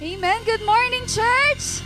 Amen. Good morning, church.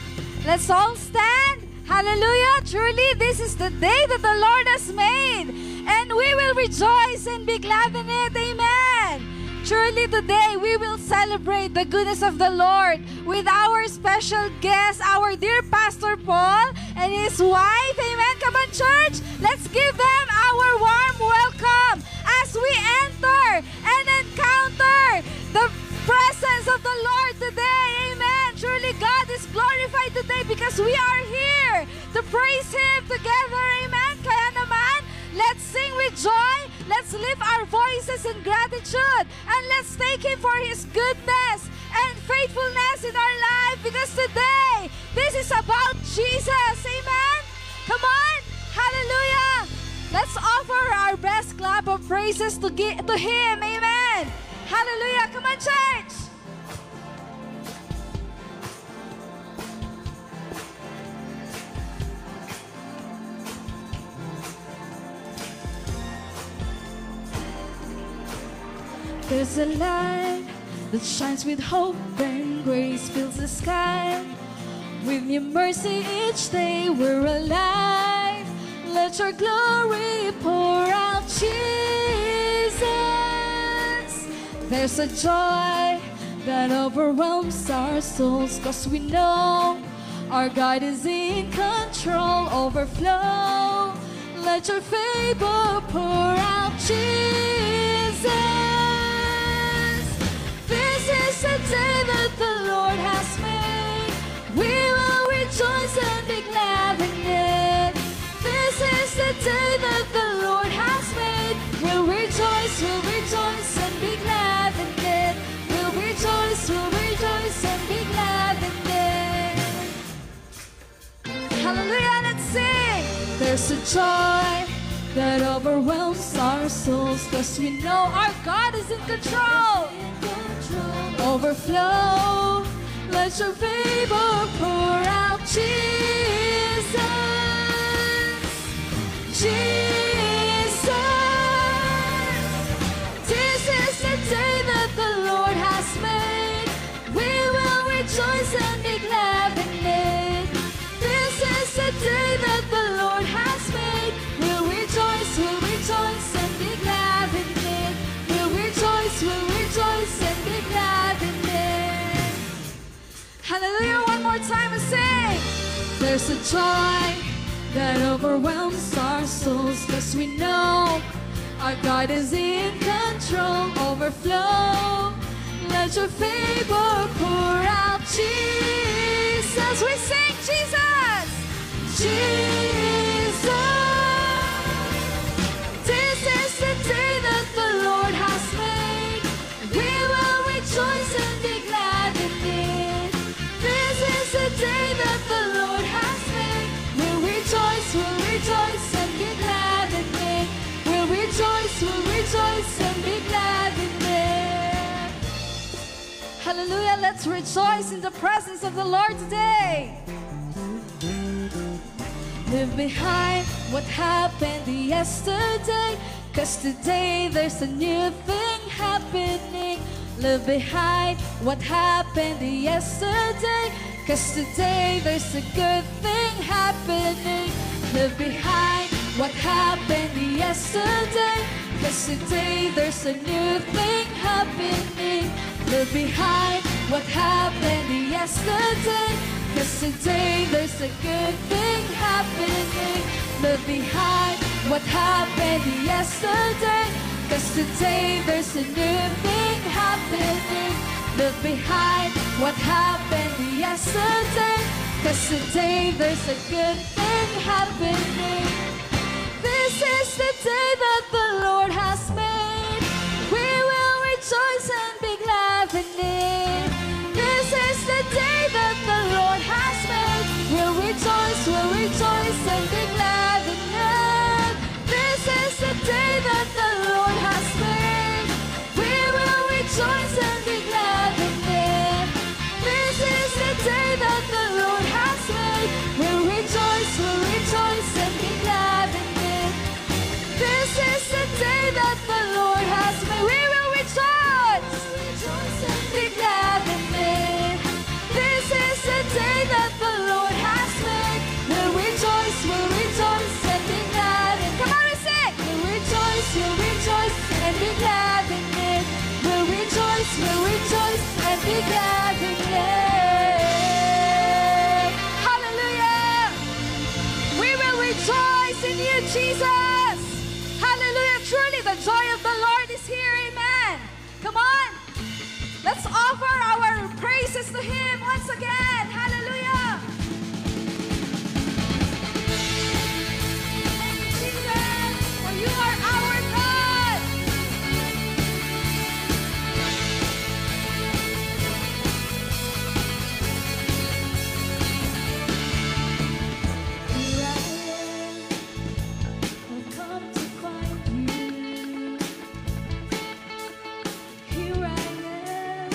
Let's all stand. Hallelujah. Truly, this is the day that the Lord has made, and we will rejoice and be glad in it. Amen. Truly, today we will celebrate the goodness of the Lord with our special guest, our dear Pastor Paul and his wife. Amen. Come on, church. Let's give them our warm welcome as we enter and encounter the presence of the Lord today. Amen. Truly, God is glorified today because we are here to praise Him together. Amen. Kaya naman, let's sing with joy. Let's lift our voices in gratitude. And let's thank Him for His goodness and faithfulness in our life. Because today, this is about Jesus. Amen. Come on. Hallelujah. Let's offer our best clap of praises to Him. Amen. Hallelujah. Come on, church. There's a light that shines with hope and grace fills the sky. With your mercy each day we're alive. Let your glory pour out, Jesus. There's a joy that overwhelms our souls, 'cause we know our God is in control. Overflow, let your favor pour out, Jesus. This is the day that the Lord has made. We will rejoice and be glad in it. This is the day that the Lord has made. We'll rejoice and be glad in it. We'll rejoice and be glad in it. Hallelujah, let's sing. There's a joy that overwhelms our souls, 'cause we know our God is in control. Overflow, let your favor pour out, Jesus. Jesus, this is the day that the Lord has made. We will rejoice and be glad in it. This is the day that the Lord has made. We'll rejoice and be glad in it. We'll rejoice and be glad in it. Hallelujah, one more time and sing. There's a joy that overwhelms our souls, 'cause we know our God is in control. Overflow, let your favor pour out, Jesus. We sing Jesus. Jesus. This is the day that the Lord has made. We will rejoice and be glad in it. This is the day that the Lord has made. We'll rejoice and be glad in it. We'll rejoice and be glad in it. Hallelujah, let's rejoice in the presence of the Lord today. Leave behind what happened yesterday, 'cause today there's a new thing happening. Leave behind what happened yesterday, 'cause today there's a good thing happening. Leave behind what happened yesterday, 'cause today there's a new thing happening. Leave behind what happened yesterday, 'cause today there's a good thing happening. Leave behind what happened yesterday, 'cause today there's a new thing happening. Leave behind what happened yesterday, 'cause today there's a good thing happening. This is the day that the Lord has made. We will rejoice and be glad in it. This is the day that the Lord has made. We'll rejoice and be glad in it. This is the day that the Lord has made. We will rejoice and be glad in it. This is the day that the Lord has made. We'll rejoice and be glad in it. This be glad in it. Hallelujah. We will rejoice in you, Jesus. Hallelujah. Truly the joy of the Lord is here. Amen. Come on. Let's offer our praises to Him once again. Hallelujah. Thank you, Jesus, for you are our God. Here I am, I've come to find you. Here I am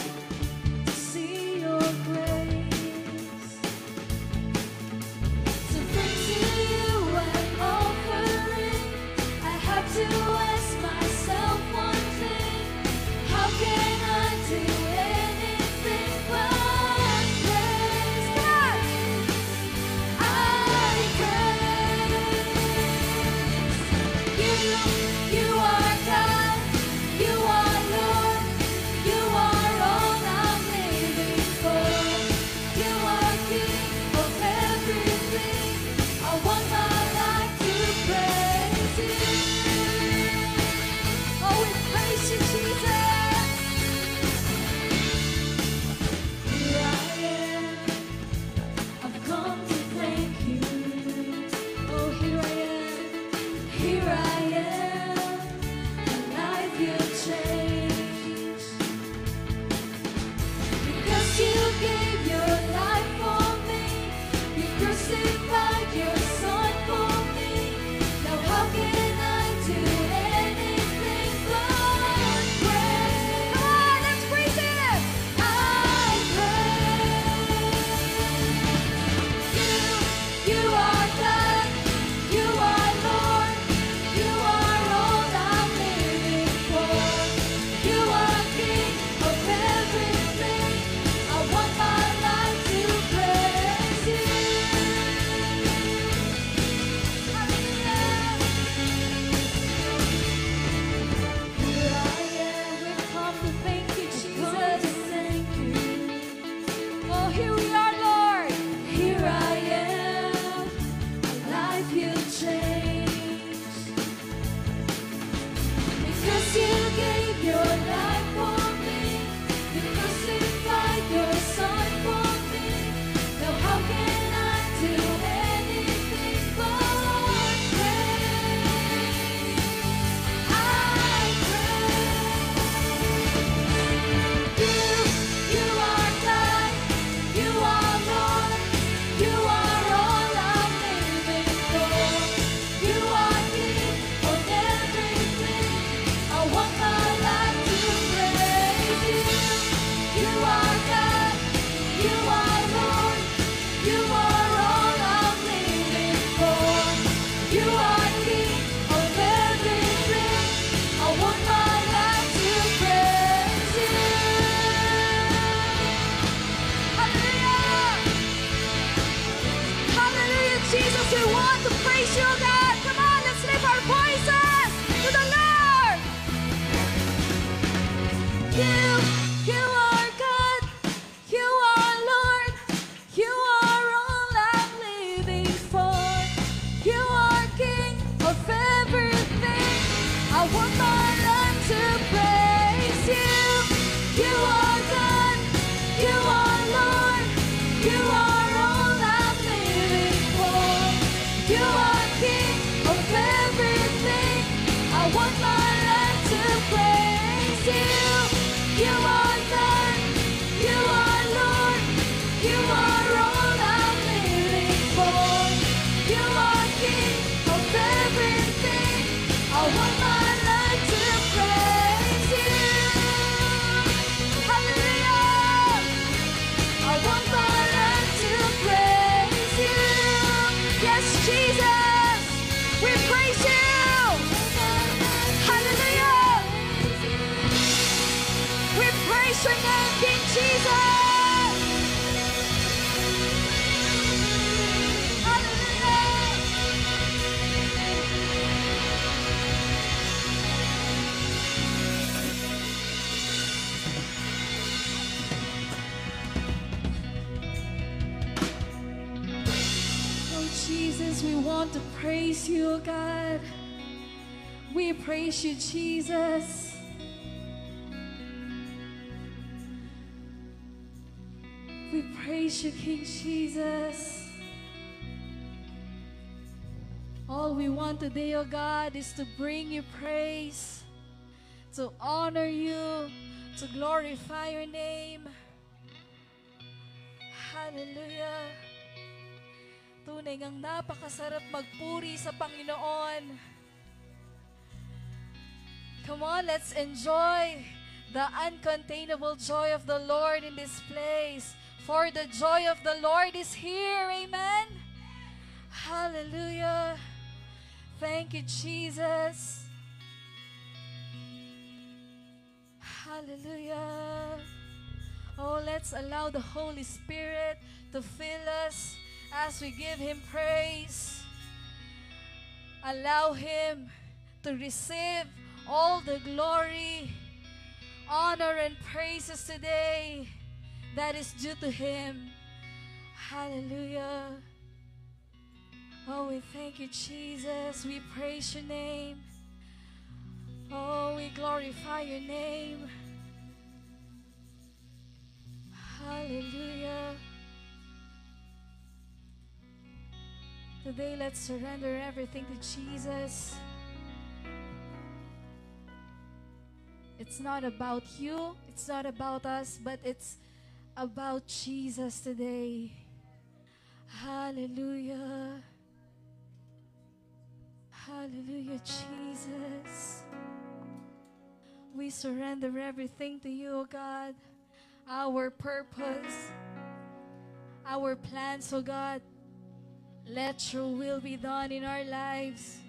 to see your grace, to bring to you an offering. I have to ask myself one thing: how can I do anything but praise God? I praise you. You are God. You are Lord. You are all I'm living for. You are King of everything. I want my life to praise you. Oh, we praise you, Jesus. Here I am. I've come to thank you. Oh, here I am. Here I am. A life you changed. Because you gave your life for me. You crucified your son for me. Now how can I do anything but praise? Come on, let's praise Him. I praise you. You are God. You are Lord. You are all I'm living for. You are King of everything. I want my life to praise you. Hallelujah. Here I am. We've come to thank you, Jesus. Thank you. Oh, here we are, Lord. Here I am. A life you changed. Because you gave your life for me. You crucified your son for me. Now how can I do anything but praise? I praise you. You are God. You are Lord. You are all I'm living for. You are King of everything. I want my life to praise you. You are God. You are Lord. You are all I'm living for. You are King of everything. I want my life to praise you. Hallelujah. Hallelujah, Jesus. We want to praise you, God. Come on, let's lift our voices to the Lord. You are God. You are Lord. You are all I'm living for. You are King of everything. I want my life to praise you. You are God. You are Lord. You are all I'm living for. You are King of everything. I want my life to praise you. You are God. You are Lord. You are all I'm living for. You are King of everything. I want my life to praise you. Hallelujah. I want my life to praise you. Yes, Jesus. We praise you. Hallelujah. We praise we want to praise you, God. We praise you, Jesus. We praise you, King Jesus. All we want today, oh God, is to bring you praise, to honor you, to glorify your name. Hallelujah. Tunay ngang napakasarap magpuri sa Panginoon. Come on, let's enjoy the uncontainable joy of the Lord in this place. For the joy of the Lord is here. Amen. Hallelujah. Thank you, Jesus. Hallelujah. Oh, let's allow the Holy Spirit to fill us as we give Him praise. Allow Him to receive all the glory, honor, and praises today that is due to Him. Hallelujah. Oh, we thank you, Jesus. We praise your name. Oh, we glorify your name. Hallelujah. Today, let's surrender everything to Jesus. It's not about you, it's not about us, but it's about Jesus today. Hallelujah. Hallelujah, Jesus. We surrender everything to you, oh God. Our purpose, our plans, oh God. Let your will be done in our lives.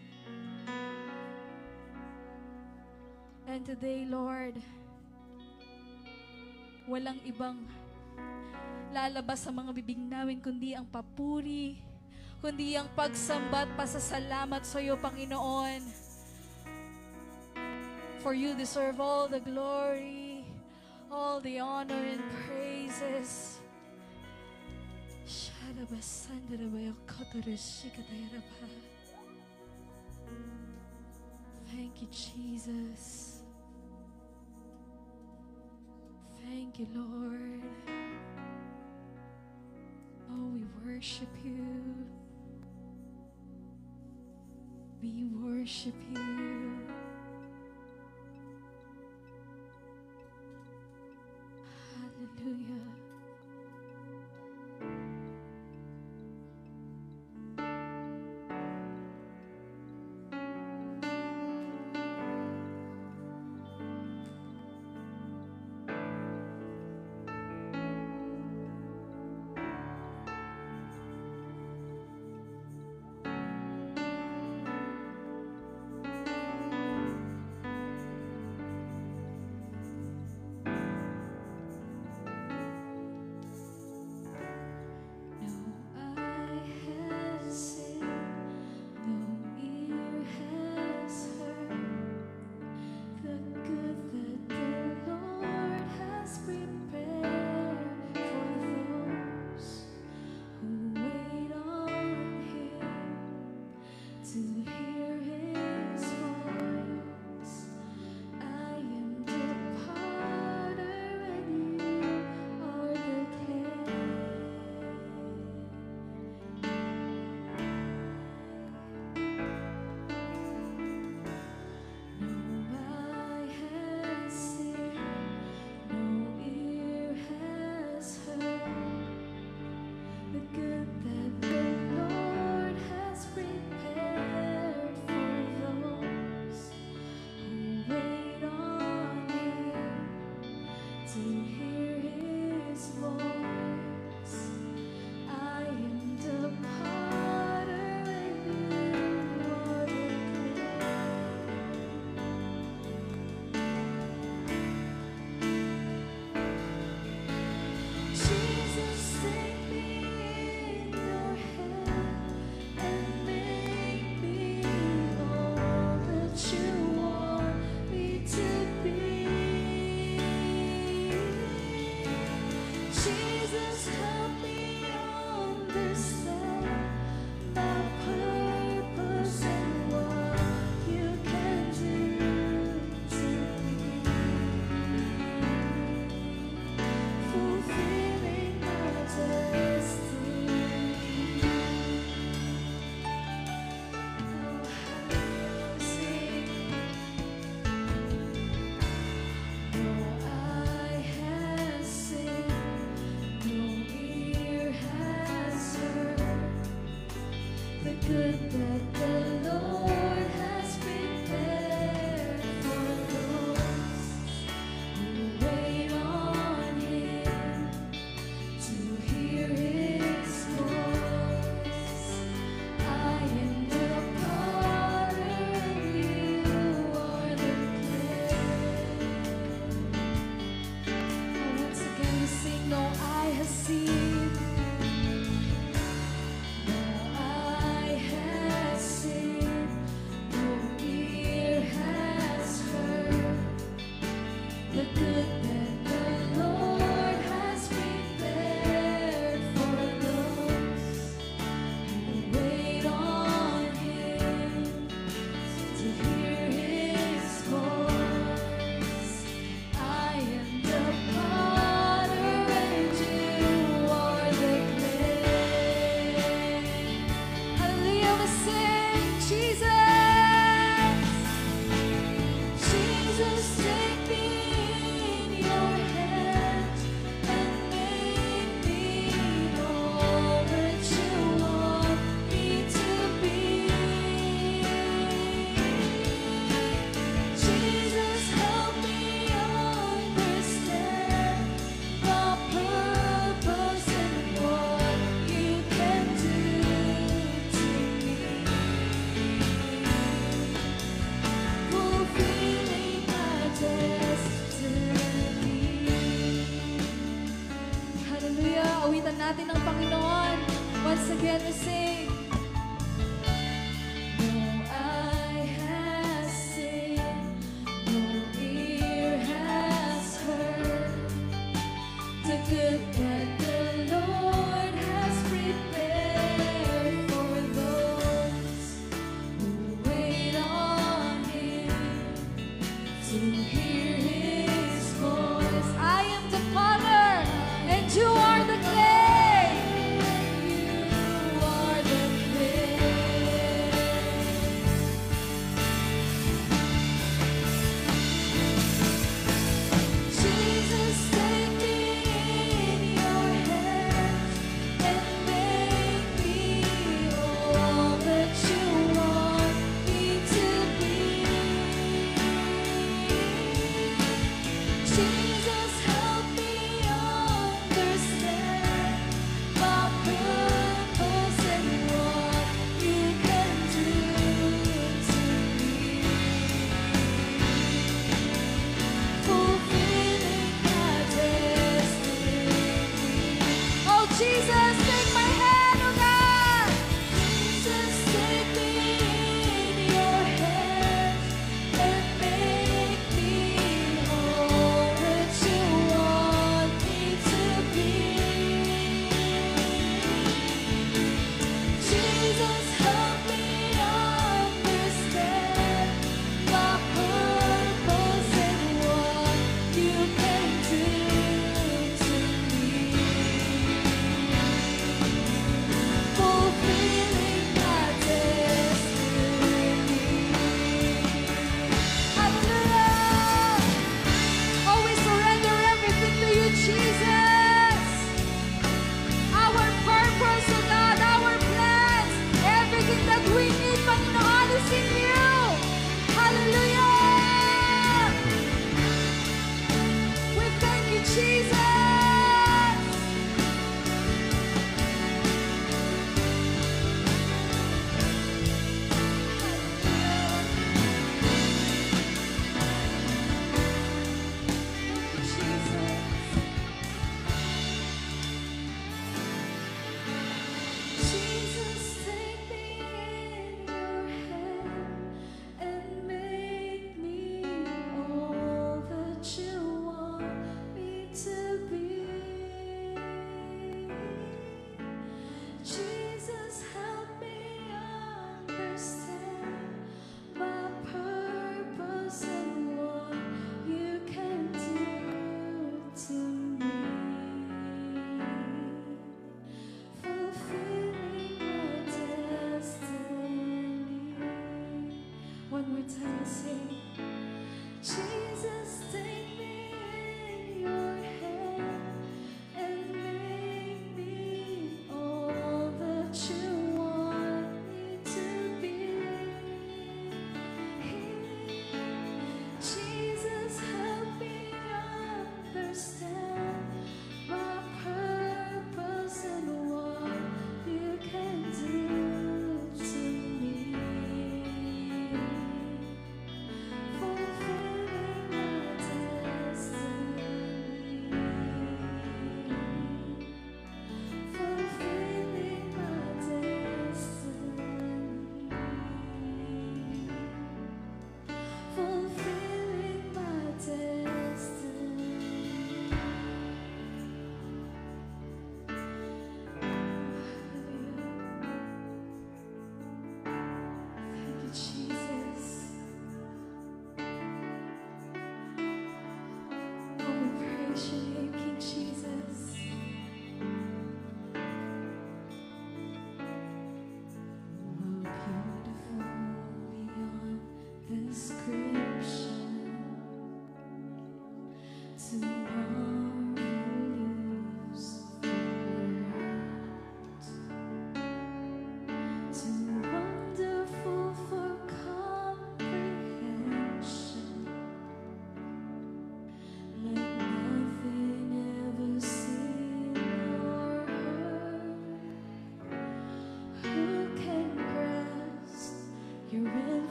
And today, Lord, walang ibang lalabas sa mga bibig namin kundi ang papuri, kundi ang pagsamba at pasasalamat sa iyo, Panginoon. For you deserve all the glory, all the honor and praises. Thank you, Jesus. Thank you, Lord. Oh, we worship you. We worship you. Hallelujah. together sing. No eye has seen, no ear has heard the good that the Lord has prepared for those who wait on Him to hear His voice. I am the potter, and you are the clay. You are the clay. Jesus, take me in your hands and make me all that you want me to be.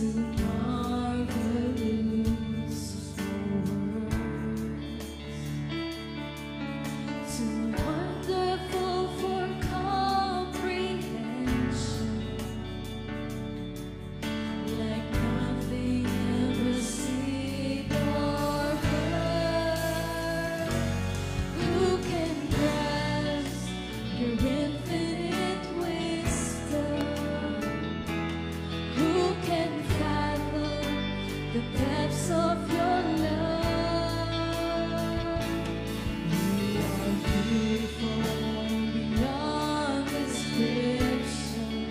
too marvelous for words, too wonderful for comprehension, like nothing ever seen or heard. Who can grasp your infinite wisdom? Who can fathom the depths of your love? You are beautiful beyond description,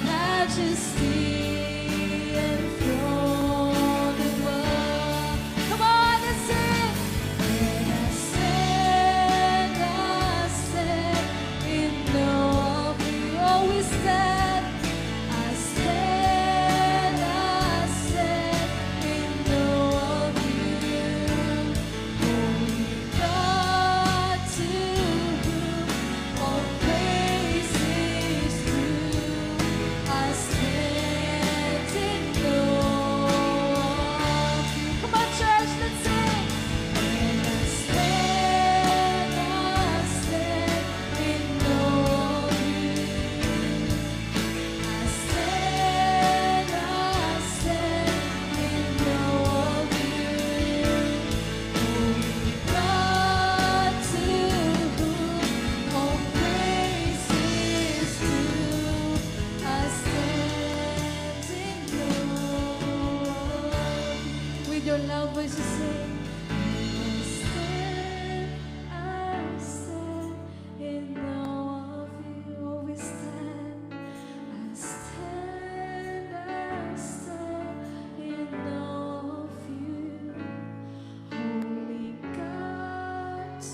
majesty enthroned above. Come on and sing. When I stand in awe of you, always stand. I stand in awe of you. Holy God, to whom all praise is due. I stand in awe of you. Come on, church, let's sing. When I stand in awe of you. I stand in awe of you. Holy God, to whom all praise is due. I stand in awe. With your loud voices sing. I stand in awe of you. Always stand. I stand in awe of you. Holy God, to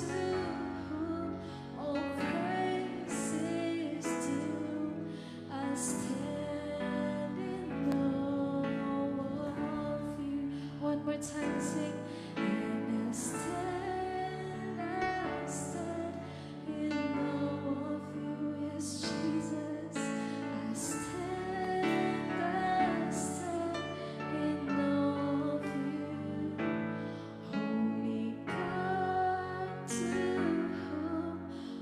whom all praise is due. I stand in awe of you. One more time, sing. And I stand in awe of you. Yes, Jesus. I stand in awe of you. Holy God, to whom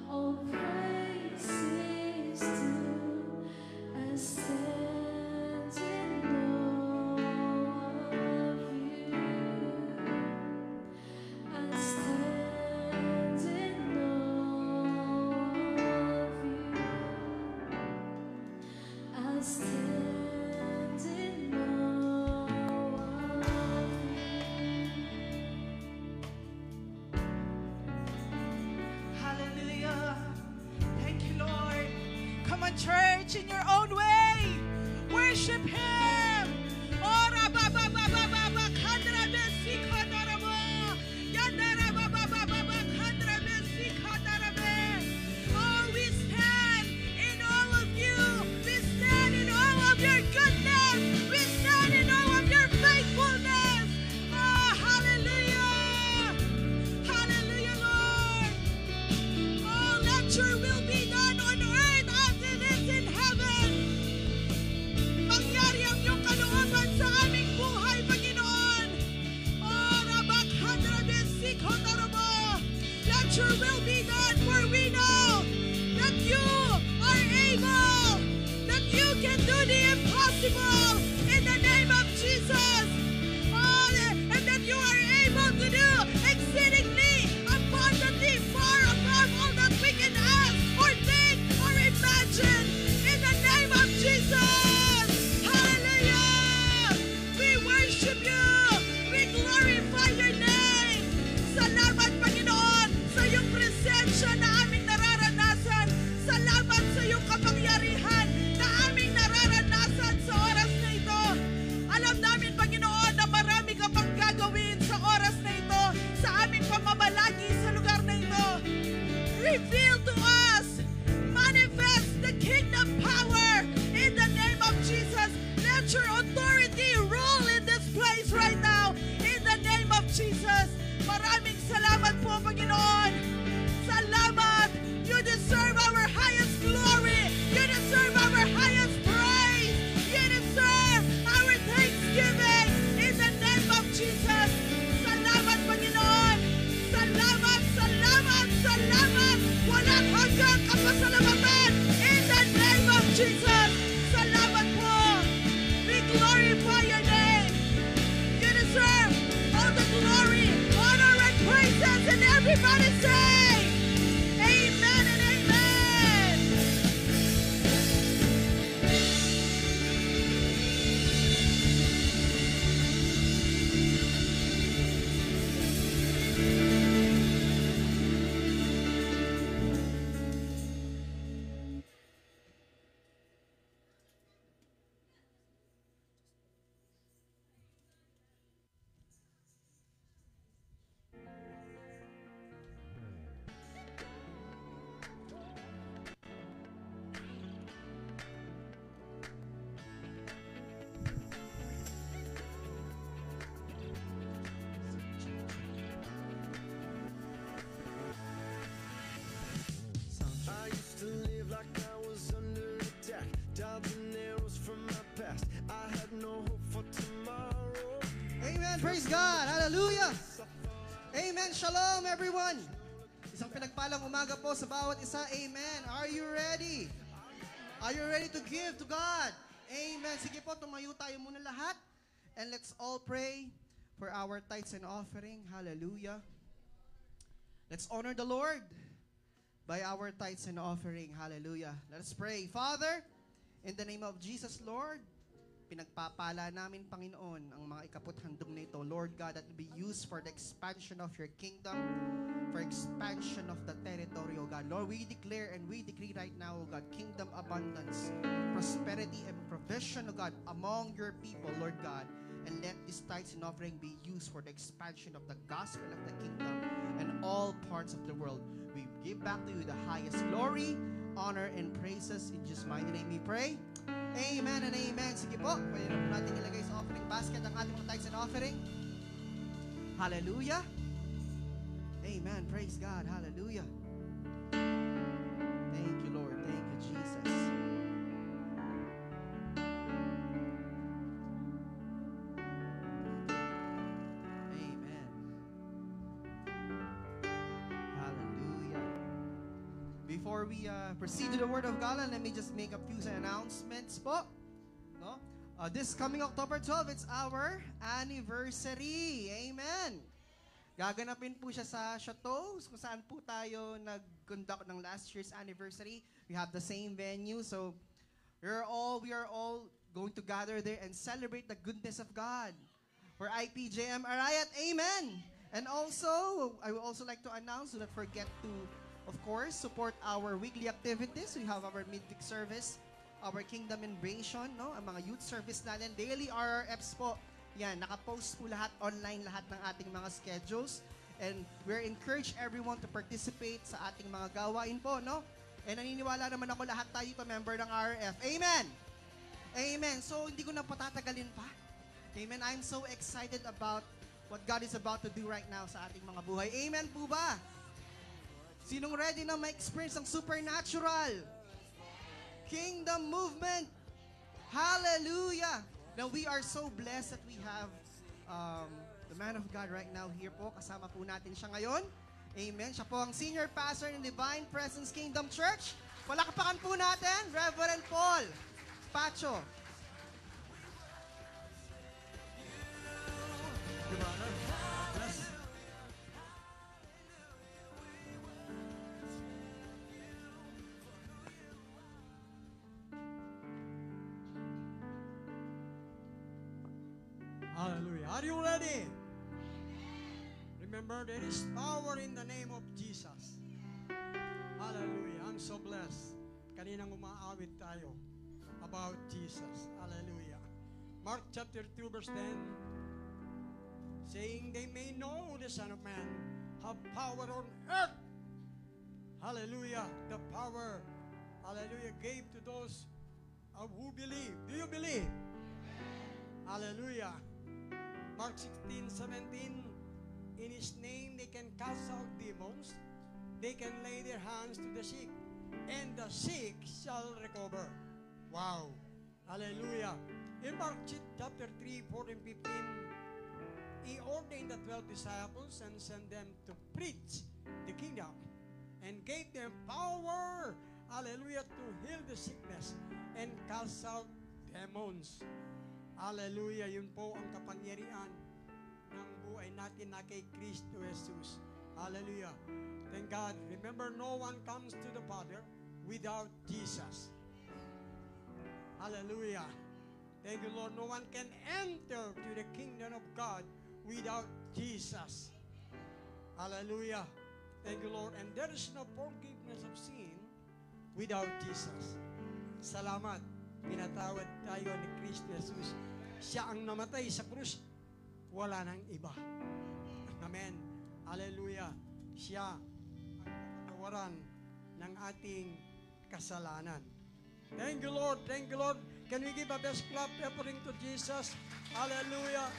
all praise is due. I stand in awe of you. I stand in awe of you. I stand in awe of Hallelujah. Thank you, Lord. Come on, church, in your own way. Worship Him. Oh, rabba, ba, ba, ba, ba, ba, kandra, besi, kandra, ba. Yandara, ba, ba, ba, ba, ba, kandra, besi, kandra, be. Oh, we stand in all of you. We stand in all of your goodness. We stand in all of your faithfulness. Oh, hallelujah. Hallelujah, Lord. Oh, let your will be done on earth as it is in heaven. Mangyari ang habaneros from my past. I had no hope for tomorrow. Amen. Praise God. Hallelujah. Amen. Shalom, everyone. Isang pinagpalang umaga po sa bawat isa. Amen. Are you ready? Are you ready to give to God? Amen. Sige po, tumayo tayo muna lahat. And let's all pray for our tithes and offering. Hallelujah. Let's honor the Lord by our tithes and offering. Hallelujah. Let us pray. Father, in the name of Jesus, Lord, pinagpapala namin, Panginoon, ang mga ikaputhandog na ito, Lord God, that will be used for the expansion of your kingdom, for expansion of the territory, O God. Lord, we declare and we decree right now, O God, kingdom abundance, prosperity and provision, O God, among your people, Lord God. And let these tithes and offering be used for the expansion of the gospel of the kingdom in all parts of the world. We give back to you the highest glory, honor, and praises. In Jesus' mighty name we pray. Amen and amen. Sige po, pwede na po natin ilagay sa offering basket ang ating mga tithes and offering. Hallelujah. Amen. Praise God. Hallelujah. Thank you, Lord. Thank you, Jesus. Amen. Hallelujah. Before we proceed to the Word of God, let me just make a few announcements po. No? This coming October 12, it's our anniversary. Amen. Gaganapin po siya sa Chateau, kung saan po tayo nag-conduct ng last year's anniversary. We have the same venue, so we are all going to gather there and celebrate the goodness of God. For IPJM Arayat, amen! And also, I would also like to announce, do not forget to, of course, support our weekly activities. We have our midweek service, our Kingdom Invasion, no? Ang mga youth service natin, daily RRFs po. Yan, nakapost po lahat, online lahat ng ating mga schedules. And we're encourage everyone to participate sa ating mga gawain po, no? And naniniwala naman ako lahat tayo ito member ng RF. Amen! Amen! So, hindi ko na patatagalin pa. Amen! I'm so excited about what God is about to do right now sa ating mga buhay. Amen po ba? Sinong ready na ma-experience ang supernatural? Kingdom movement! Hallelujah! Now, we are so blessed that we have the man of God right now here po. Kasama po natin siya ngayon. Amen. Siya po ang senior pastor ng Divine Presence Kingdom Church. Palakpakan po natin, Reverend Paul Pacho. Hallelujah. Are you ready? Remember, there is power in the name of Jesus. Hallelujah. I'm so blessed. Kaninang umaawit tayo about Jesus. Hallelujah. Mark chapter 2 verse 10, saying they may know the Son of Man have power on earth. Hallelujah. The power, hallelujah, gave to those who believe. Do you believe? Hallelujah. Mark 16:17, in His name they can cast out demons, they can lay their hands to the sick, and the sick shall recover. Wow! Hallelujah! In Mark chapter 3, 14, 15, He ordained the 12 disciples and sent them to preach the kingdom, and gave them power, hallelujah, to heal the sickness and cast out demons. Hallelujah, yun po ang kapangyarihan ng buhay natin na kay Kristo Jesus. Hallelujah. Thank God. Remember, no one comes to the Father without Jesus. Hallelujah. Thank you, Lord. No one can enter to the kingdom of God without Jesus. Hallelujah. Thank you, Lord. And there is no forgiveness of sin without Jesus. Salamat. Pinatawad tayo ni Kristo Jesus. Siya ang namatay sa krus. Wala nang iba. Amen. Hallelujah. Siya ang kapatawaran ng ating kasalanan. Thank you, Lord. Thank you, Lord. Can we give a best clap offering to Jesus? Hallelujah.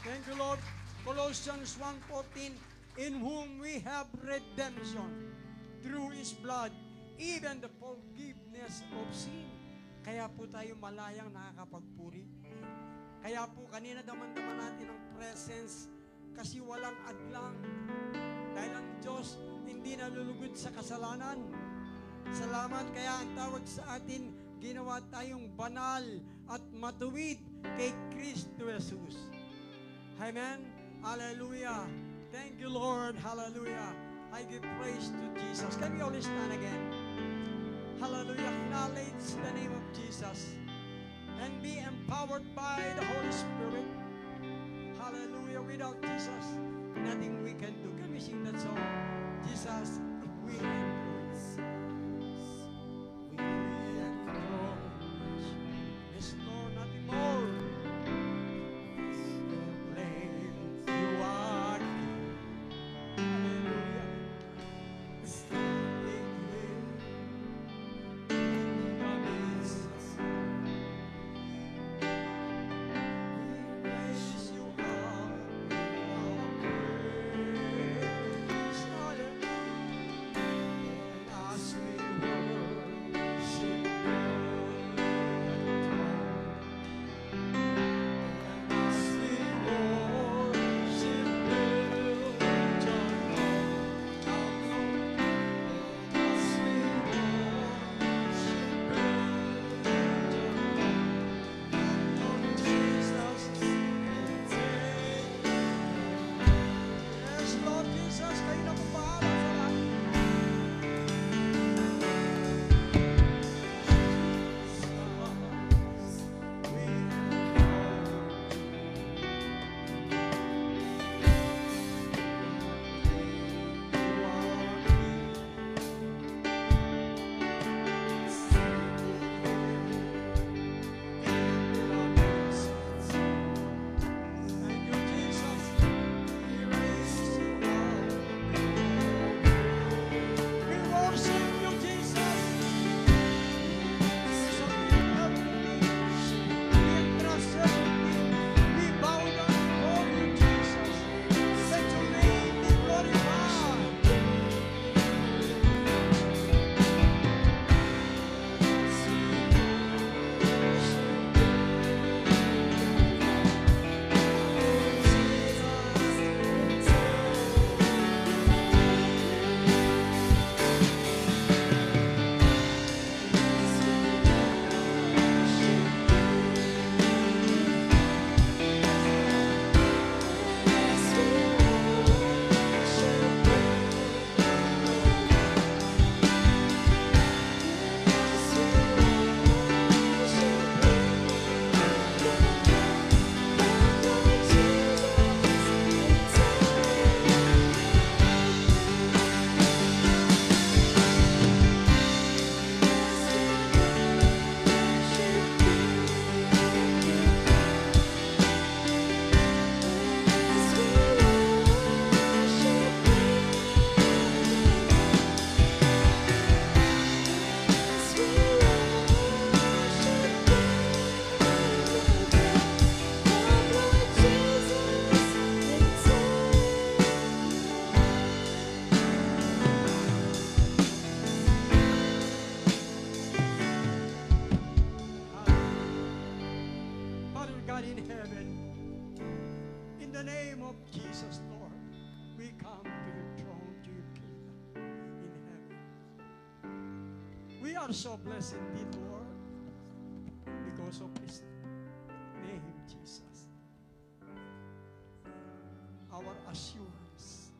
Thank you, Lord. Colossians 1:14, in whom we have redemption through His blood, even the forgiveness of sin. Kaya po tayo malayang nakakapagpuri. Kaya po kanina daman-daman natin ang presence kasi walang adlang. Dahil ang Diyos hindi nalulugod sa kasalanan. Salamat, kaya ang tawag sa atin, ginawa tayong banal at matuwid kay Kristo Jesus. Amen? Hallelujah. Thank you, Lord. Hallelujah. I give praise to Jesus. Can we all stand again? Hallelujah. Acknowledge the name of Jesus and be empowered by the Holy Spirit. Hallelujah. Without Jesus, nothing we can do. Can we sing that song? Jesus, we can do. Yes, Lord, nothing more. You are Hallelujah. Yes, Lord Jesus, kayo na po bahala sa lahat. Thank you, Jesus. We raise you up. We worship you, Jesus. So we love you. We trust you. We bow down before you, Jesus. Let your name be glorified. Father God in heaven, in the name of Jesus, Lord, we come to your throne, to your kingdom in heaven. We are so blessed indeed, Lord, because of His name, Jesus. Our assurance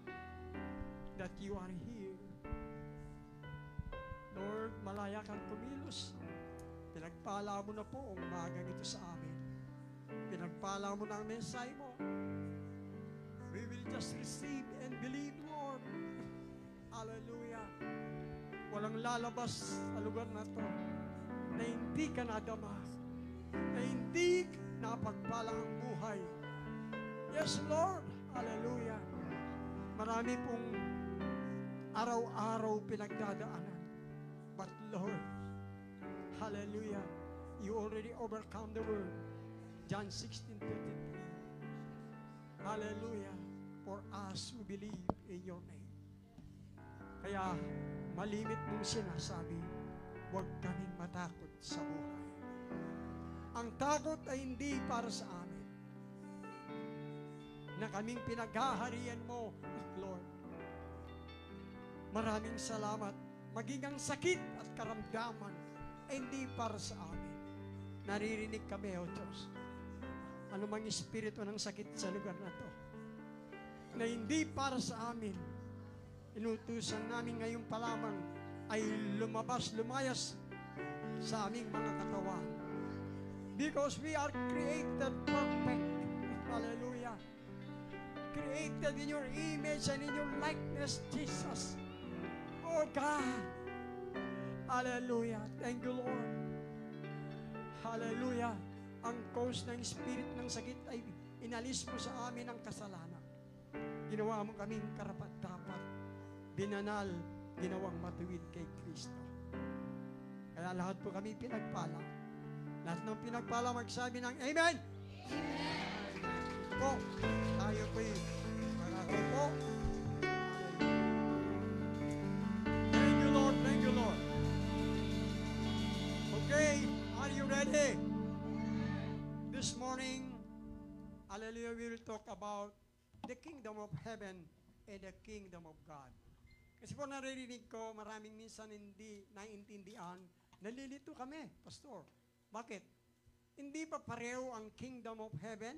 that you are here. Lord, malaya kang kumilos. Pinagpala mo na po ang umagang ito sa amin. Pinagpala mo na ang mensahe mo. We will just receive and believe, Lord. Hallelujah. Walang lalabas sa lugar na to na hindi ka nadama, na hindi napagpala ang buhay. Yes, Lord. Hallelujah. Marami pong araw-araw pinagdadaanan. But Lord, hallelujah, you already overcome the world. John 16:33. Hallelujah. For us who believe in your name. Kaya malimit mong sinasabi, huwag kaming matakot sa buhay. Ang takot ay hindi para sa amin, na kaming pinaghaharian mo, Lord. Maraming salamat. Maging ang sakit at karamdaman ay hindi para sa amin. Naririnig kami, O Diyos. Anumang espiritu ng sakit sa lugar na to, na hindi para sa amin, inutusan namin ngayon pa lamang ay lumayas sa aming mga katawan. Because we are created perfect. Hallelujah. Created in your image and in your likeness, Jesus. Oh God. Hallelujah. Thank you, Lord. Hallelujah. Ang cause ng spirit ng sakit ay inalis mo sa amin ang kasalanan. Ginawa mo kaming karapat-dapat. Binanal, ginawang matuwid kay Kristo. Kaya lahat po kami pinagpala. Lahat ng pinagpala magsabi ng Amen. Po, tayo po'y po. Thank you, Lord. Thank you, Lord. Okay, are you ready? This morning, hallelujah, we will talk about the kingdom of heaven and the kingdom of God. Kasi po naririnig ko, maraming minsan hindi naiintindihan, nalilito kami, Pastor. Bakit? Hindi ba pareho ang kingdom of heaven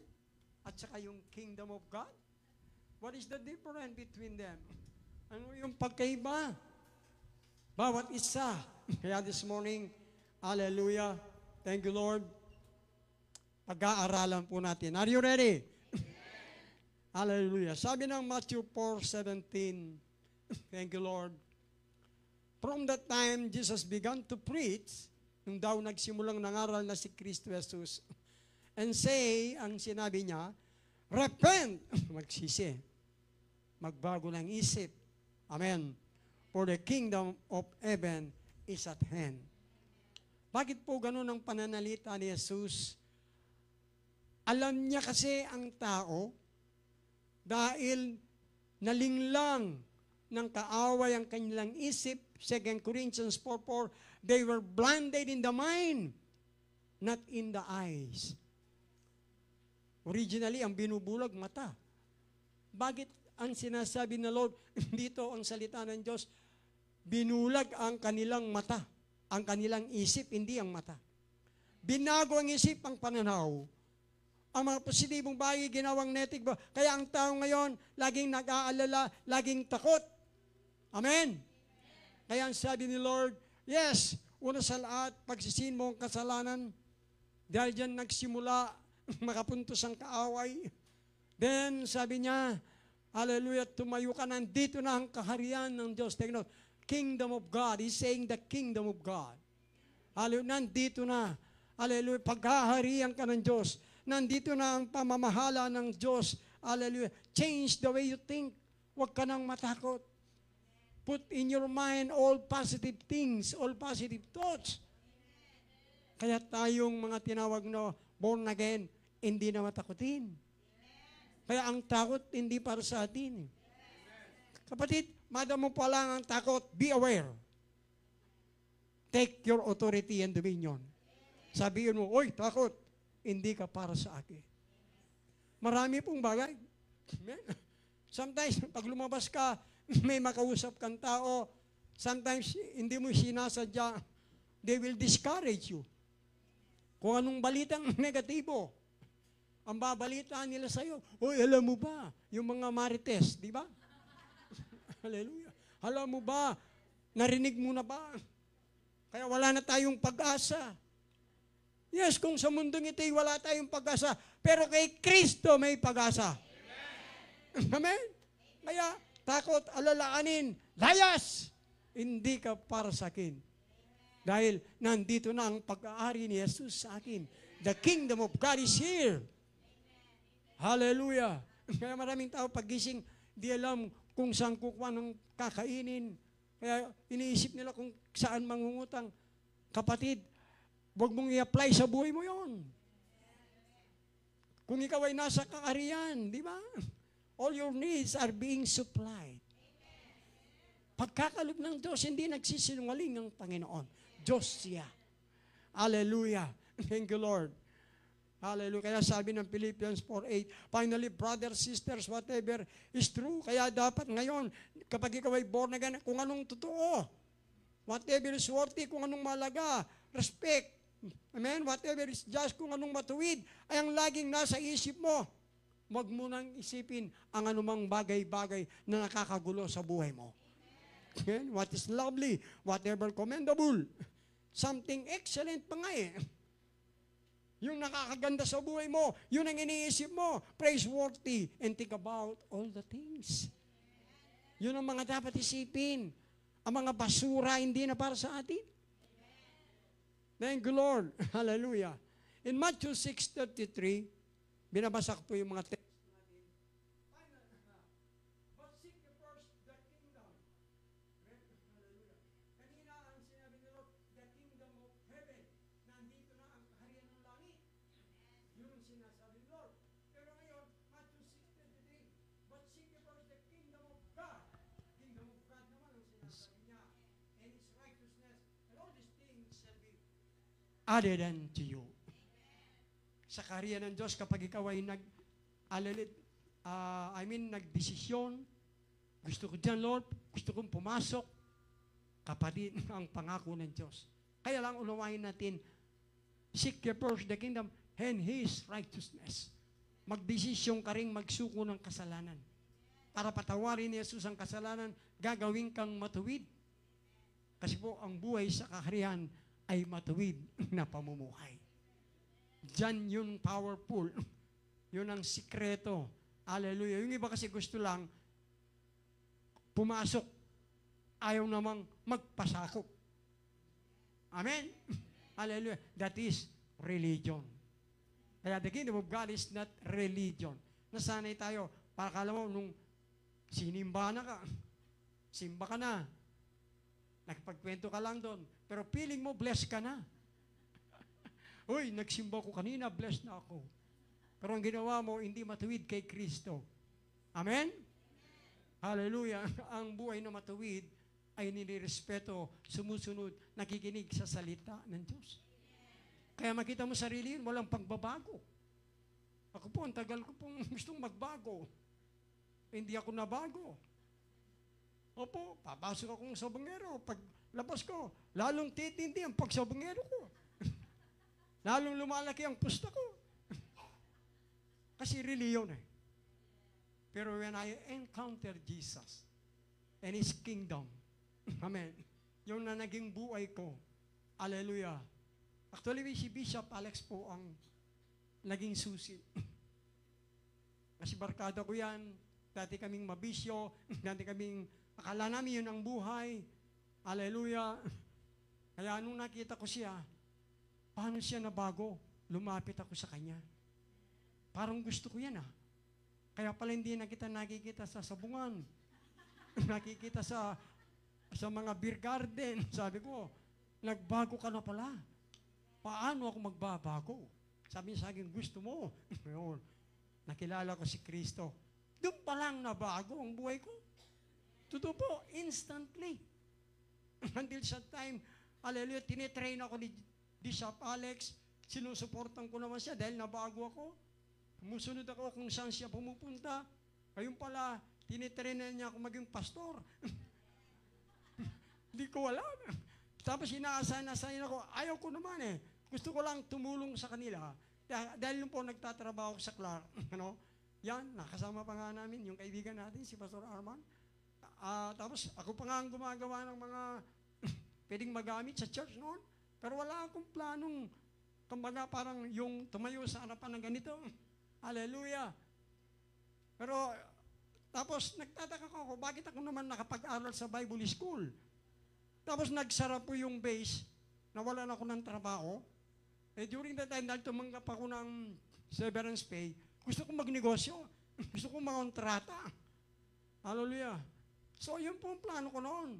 at saka yung kingdom of God? What is the difference between them? Ano yung pagkaiba? Bawat isa. Kaya this morning, hallelujah, thank you, Lord. Pag-aaralan po natin. Are you ready? Hallelujah. Sabi ng Matthew 4:17, thank you, Lord. From that time, Jesus began to preach, nung daw nagsimulang nangaral na si Kristo Jesus, and say, ang sinabi niya, repent, magsisi, magbago ng isip. Amen. For the kingdom of heaven is at hand. Bakit po ganun ang pananalita ni Jesus? Alam niya kasi ang tao, dahil nalinglang ng kaaway ang kanilang isip, 2 Corinthians 4:4, they were blinded in the mind, not in the eyes. Originally, ang binubulag, mata. Bakit ang sinasabi na Lord, dito ang salita ng Diyos, binulag ang kanilang mata, ang kanilang isip, hindi ang mata. Binago ang isip, ang pananaw. Ang mga positibong bagay, ginawang netig ba? Kaya ang tao ngayon, laging nag-aalala, laging takot. Amen? Kaya ang sabi ni Lord, yes, una sa lahat, pagsisihin mo ang kasalanan, dahil dyan nagsimula, makapuntos ang kaaway. Then, sabi niya, hallelujah, tumayo ka, nandito na ang kaharian ng Diyos. Take note, kingdom of God. He's saying the kingdom of God. Hallelujah, nandito na. Hallelujah, paghaharian ka ng Diyos. Nandito na ang pamamahala ng Diyos. Hallelujah. Change the way you think. Huwag ka nang matakot. Put in your mind all positive things, all positive thoughts. Kaya tayong mga tinawag na born again, hindi na matakotin. Kaya ang takot, hindi para sa atin. Kapatid, madam mo pa lang ang takot, be aware. Take your authority and dominion. Sabihin mo, oy, takot. Hindi ka para sa akin. Marami pong bagay. Sometimes, pag lumabas ka, may makausap kang tao. Sometimes, hindi mo sinasadya. They will discourage you. Kung anong balitang negatibo, ang babalitaan nila sa'yo. Oy, alam mo ba, yung mga marites, di ba? Hallelujah. Alam mo ba, narinig mo na ba? Kaya wala na tayong pag-asa. Yes, kung sa mundong ito'y wala tayong pag-asa, pero kay Kristo may pag-asa. Amen? Kaya, takot, alalaanin, layas! Hindi ka para sa akin. Dahil nandito na ang pag-aari ni Jesus sa akin. The kingdom of God is here. Hallelujah. Kaya maraming tao paggising, di alam kung saan kukuha ng kakainin. Kaya iniisip nila kung saan mangungutang. Kapatid, huwag mong i-apply sa buhay mo yon. Kung ikaw ay nasa kaariyan, di ba? All your needs are being supplied. Pagkakalob ng Diyos, hindi nagsisinungaling ang Panginoon. Diyos siya. Hallelujah. Thank you, Lord. Hallelujah. Kaya sabi ng Philippians 4:8, finally, brothers, sisters, whatever is true. Kaya dapat ngayon, kapag ikaw ay born again, kung anong totoo, whatever is worthy, kung anong malaga, respect, amen, whatever is just, kung anong matuwid, ay ang laging nasa isip mo. Huwag mo nang isipin ang anumang bagay-bagay na nakakagulo sa buhay mo. Amen? What is lovely, whatever commendable, something excellent pa nga eh. Yung nakakaganda sa buhay mo, yun ang iniisip mo, praiseworthy, and think about all the things. Yun ang mga dapat isipin. Ang mga basura, hindi na para sa atin. Thank you, Lord. Hallelujah. In Matthew 6:33, binabasa ko po yung mga text natin. But seek ye first the kingdom. Hallelujah. Kanina ang sinabi ni Lord, the kingdom of heaven. Nandito na ang kaharian ng langit. Yun ang sinasabi ni Lord. Pero ngayon, Matthew 6:33, but seek ye first the kingdom of God. Kingdom of God naman ang sinasabi niya. And His righteousness, and all these things shall be added unto you. Sa kaharian ng Diyos, kapag ikaw ay nagdesisyon, gusto ko dyan, Lord, gusto kong pumasok, kapatid, ang pangako ng Diyos. Kaya lang unawain natin, seek ye first the kingdom and His righteousness. Magdesisyon ka rin magsuko ng kasalanan. Para patawarin ni Jesus ang kasalanan, gagawin kang matuwid. Kasi po, ang buhay sa kaharian ay matuwid na pamumuhay. Diyan yung powerful. Yun ang sikreto. Hallelujah. Yung iba kasi gusto lang pumasok. Ayaw namang magpasakop. Amen? Hallelujah. That is religion. Kaya the kingdom of God is not religion. Nasanay tayo. Para kala mo, nung sinimba na ka, simba ka na, nakipagkwento ka lang doon, pero feeling mo, blessed ka na. Uy, nagsimba ko kanina, blessed na ako. Pero ang ginawa mo, hindi matuwid kay Kristo. Amen? Hallelujah. Ang buhay na matuwid ay nilirespeto, sumusunod, nakikinig sa salita ng Diyos. Kaya makita mo sarili, walang pagbabago. Ako po, ang tagal ko pong gustong magbago. Hindi ako nabago. Opo, papasok akong sabongero. Pag labas ko, lalong titindi ang pagsabongero ko. Lalong lumalaki ang pusta ko. Kasi reliyon eh. Pero when I encounter Jesus and His kingdom, amen, yung na naging buhay ko, hallelujah. Actually, si Bishop Alex po ang naging susi. Kasi barkada ko yan, dati kaming mabisyo, dati kaming, akala namin yun ang buhay, hallelujah. Kaya nung nakita ko siya, paano siya nabago? Lumapit ako sa kanya. Parang gusto ko yan ah. Kaya pala hindi na kita nakikita sa sabungan. Nakikita sa mga beer garden. Sabi ko, nagbago ka na pala. Paano ako magbabago? Sabi niya sa akin, gusto mo. Ngayon, nakilala ko si Kristo. Doon pa lang nabago ang buhay ko. Totoo po, instantly. Until sa time, hallelujah, tinitrain ako ni Bishop Alex, sinusuportan ko naman siya dahil nabago ako. Sumusunod ako kung saan siya pumupunta. Ngayon pala, tinitrain na niya ako maging pastor. Hindi ko alam. Tapos inaasahan ako, ayaw ko naman eh. Gusto ko lang tumulong sa kanila. Dahil po nagtatrabaho sa Clark, yan, nakasama pa nga namin yung kaibigan natin, si Pastor Arman. Tapos ako pa nga ang gumagawa ng mga pwedeng magamit sa church noon. Pero wala akong planong, kumbaga parang yung tumayo sa harapan ng ganito. Hallelujah. Pero, tapos nagtataka ako, bakit ako naman nakapag-aral sa Bible School? Tapos nagsara po yung base, nawalan ako ng trabaho. During that time, dahil tumanggap ako ng severance pay, gusto kong magnegosyo. Gusto kong makontrata. Hallelujah. So, yun po ang plano ko noon.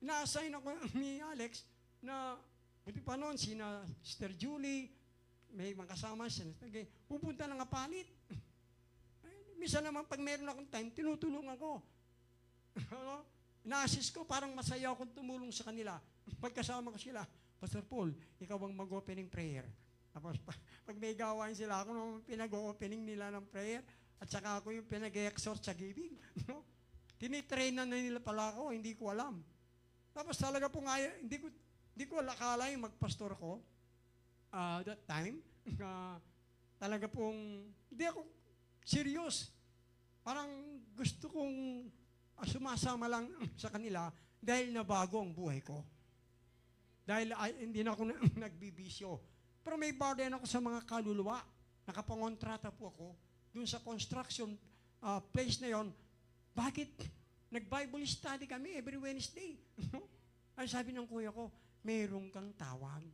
Ina-assign ako ni Alex na buti pa noon, sina Sister Julie, may mga kasama siya, pupunta ng kapalit. Misa naman, pag meron akong time, tinutulong ako. Na-assist ko, parang masaya akong tumulong sa kanila. Pagkasama ko sila, Pastor Paul, ikaw ang mag-opening prayer. Tapos pag may gawain sila, ako nung pinag-opening nila ng prayer, at saka ako yung pinag-exhort sa giving. No? Tinitrain na nila pala ako, hindi ko alam. Tapos talaga po nga, hindi ko akala yung magpastor ko that time. Talaga pong, hindi ako serious. Parang gusto kong sumasama lang sa kanila dahil nabago ang buhay ko. Dahil hindi na ako nagbibisyo. Pero may burden ako sa mga kaluluwa. Nakapangontrata po ako dun sa construction place na yon. Bakit? Nag-Bible study kami every Wednesday. Ay sabi ng kuya ko, mayroon kang tawag.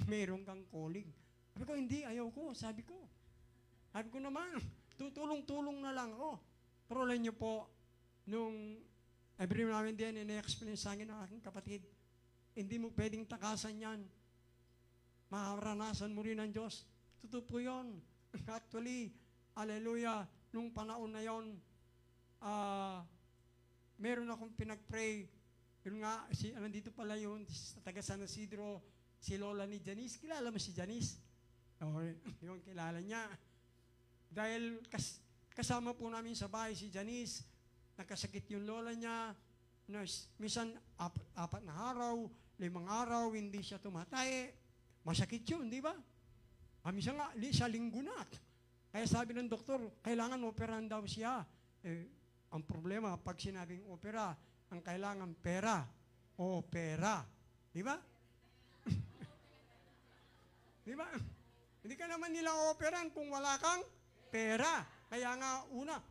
Mayroon kang calling. Sabi ko, hindi, ayaw ko. Sabi ko naman, tutulong-tulong na lang ako. Pero alam niyo po, nung every namin din, ina-explain sa akin ng aking kapatid, hindi mo pwedeng takasan yan. Maharanasan mo rin ng Diyos. Totoo po yun. Actually, hallelujah, nung panahon na yon, meron akong pinag-pray. Yun nga, nandito pala yun, sa taga San Isidro, si Lola ni Janice. Kilala mo si Janice? Yung kilala niya. Dahil kasama po namin sa bahay si Janice, nagkasakit yung lola niya, minsan 4 na araw, 5 araw, hindi siya tumatay. Masakit yun, di ba? Minsan nga, sa linggo na. Kaya sabi ng doktor, kailangan operahan daw siya. Ang problema, pag sinabing opera, ang kailangan pera. O pera. Di ba? Di ba? Hindi ka naman nila operan kung wala kang pera. Kaya nga, una,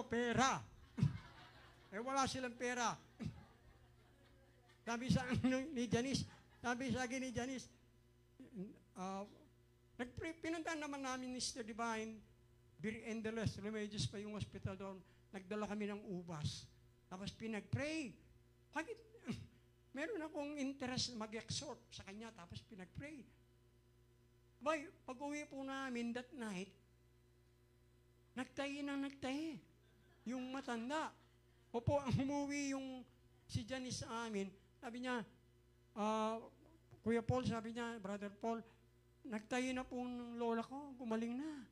pera. Wala silang pera. Sabi sa ni Janice, pinuntahan naman namin ni Sister Divine, very endless, Remedios pa yung hospital doon. Nagdala kami ng ubas. Tapos pinag-pray. Bakit? Meron akong interest mag-exhort sa kanya, tapos pinag-pray. Pag uwi po namin that night, nagtahi. Yung matanda. Opo, ang umuwi yung si Janice sa amin, sabi niya, Kuya Paul, sabi niya, Brother Paul, nagtahi na po ng lola ko, gumaling na.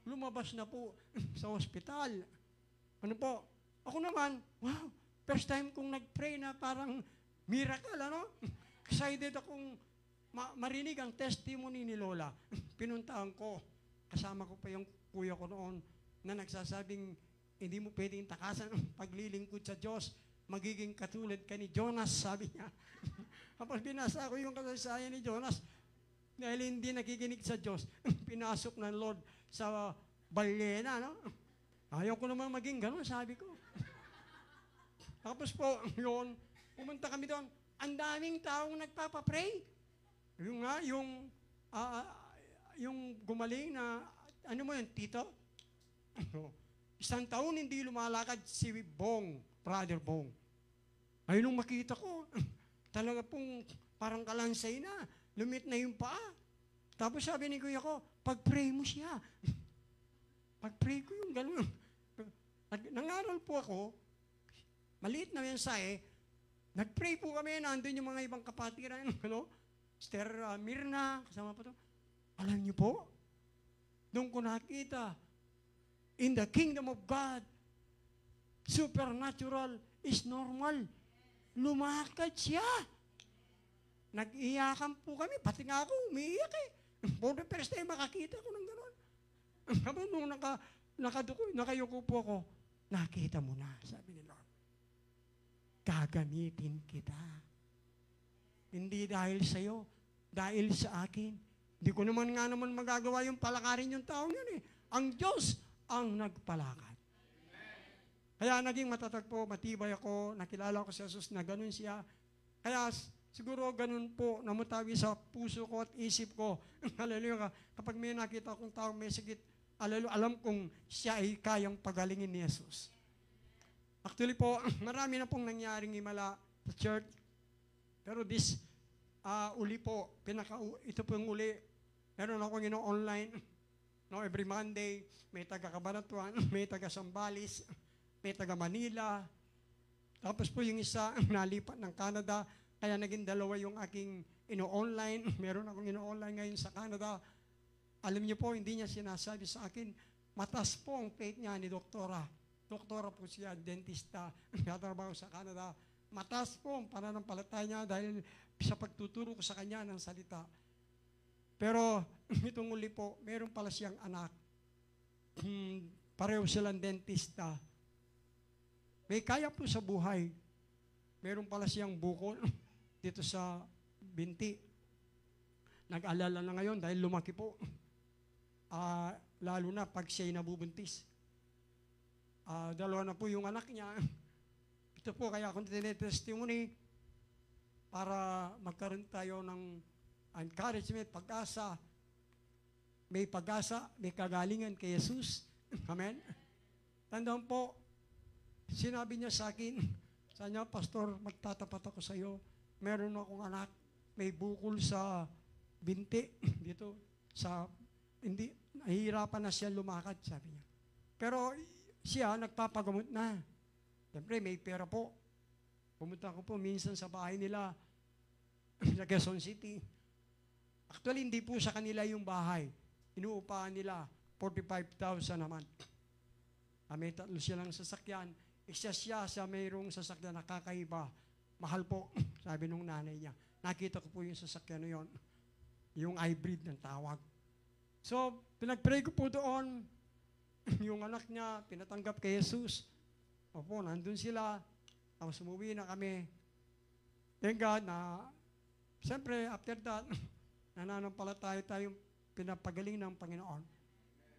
Lumabas na po sa ospital. Ano po? Ako naman, wow, first time kong nag-pray na parang miracle, ano? Excited akong marinig ang testimony ni Lola. Pinuntahan ko. Kasama ko pa yung kuya ko noon na nagsasabing, hindi mo pwedeng takasan ang paglilingkod sa Diyos. Magiging katulad ka ni Jonas, sabi niya. Kapag binasa ko yung kasaysayan ni Jonas, dahil hindi nakikinig sa Diyos, pinasok ng Lord sa balyena, no? Ayaw ko naman maging gano'n, sabi ko. Tapos po, yun, pumunta kami doon. Ang daming taong nagpapapray. Yung nga, yung gumaling na, ano mo yun, tito? Isang taon hindi lumalakad si Bong, Brother Bong. Ayun nung makita ko, talaga pong parang kalansay na, lumit na yung paa. Tapos sabi ni kuya ko, pag-pray mo siya. Pag-pray ko yung gano'n. Nangaral po ako, maliit na mensahe, nag-pray po kami, nandun yung mga ibang kapatiran, Sister Mirna, kasama po to. Alam niyo po, doon ko nakita, in the kingdom of God, supernatural is normal. Lumakad siya. Nag-iyakan po kami, pati nga ako, umiiyak eh. For the first time, makakita ko ng gano'n. Habang nung nakayuko po ako, nakita mo na, sabi ni Lord. Gagamitin kita. Hindi dahil sa'yo, dahil sa akin. Hindi ko naman magagawa yung palakarin yung taong yun eh. Ang Diyos ang nagpalakad. Kaya naging matatag po, matibay ako, nakilala ko si Jesus na ganun siya. Kaya siguro ganun po, namutawi sa puso ko at isip ko. Hallelujah. Kapag may nakita akong taong may sakit, alam kong siya ay kayang pagalingin ni Jesus. Actually po, marami na pong nangyaring himala sa church. Pero uli po, ito po yung uli. Meron ako online. No, every Monday, may taga Cabanatuan, may taga Sambales, may taga Manila. Tapos po yung isa, nalipat ng Canada. Kaya naging dalawa yung aking ino-online. Meron akong ino-online ngayon sa Canada. Alam niyo po, hindi niya sinasabi sa akin, mataas po ang faith niya ni Doktora. Doktora po siya, dentista, nagtatrabaho sa Canada. Mataas po ang pananampalataya niya dahil sa pagtuturo ko sa kanya ng salita. Pero itong uli po, meron pala siyang anak. Pareho silang dentista. May kaya po sa buhay. Meron pala siyang bukol dito sa binti. Nag-alala na ngayon dahil lumaki po. Lalo na pag siya'y nabubuntis. Dalawa na po yung anak niya. Ito po kaya akong tinetestimony para magkaroon tayo ng encouragement, pag-asa. May pag-asa, may kagalingan kay Jesus. Amen? Tandaan po, sinabi niya sa akin, sabi niya, Pastor, magtatapat ako sa iyo. Meron akong anak, may bukol sa binti dito. Hindi, nahihirapan na siya lumakad, sabi niya. Pero siya, nagpapagamot na. Siyempre, may pera po. Pumunta ko po minsan sa bahay nila sa Quezon City. Actually, hindi po sa kanila yung bahay. Inuupahan nila 45,000 naman. May tatlo silang sasakyan. Isa siya sa mayroong sasakyan na kakaiba. Mahal po, sabi nung nanay niya. Nakita ko po yung sasakyan na yun. Yung hybrid ng tawag. So, pinag-pray ko po doon. Yung anak niya, pinatanggap kay Jesus. Opo, nandun sila. Tapos umuwi na kami. Thank God na, siyempre, after that, nananampalataya tayong pinapagaling ng Panginoon.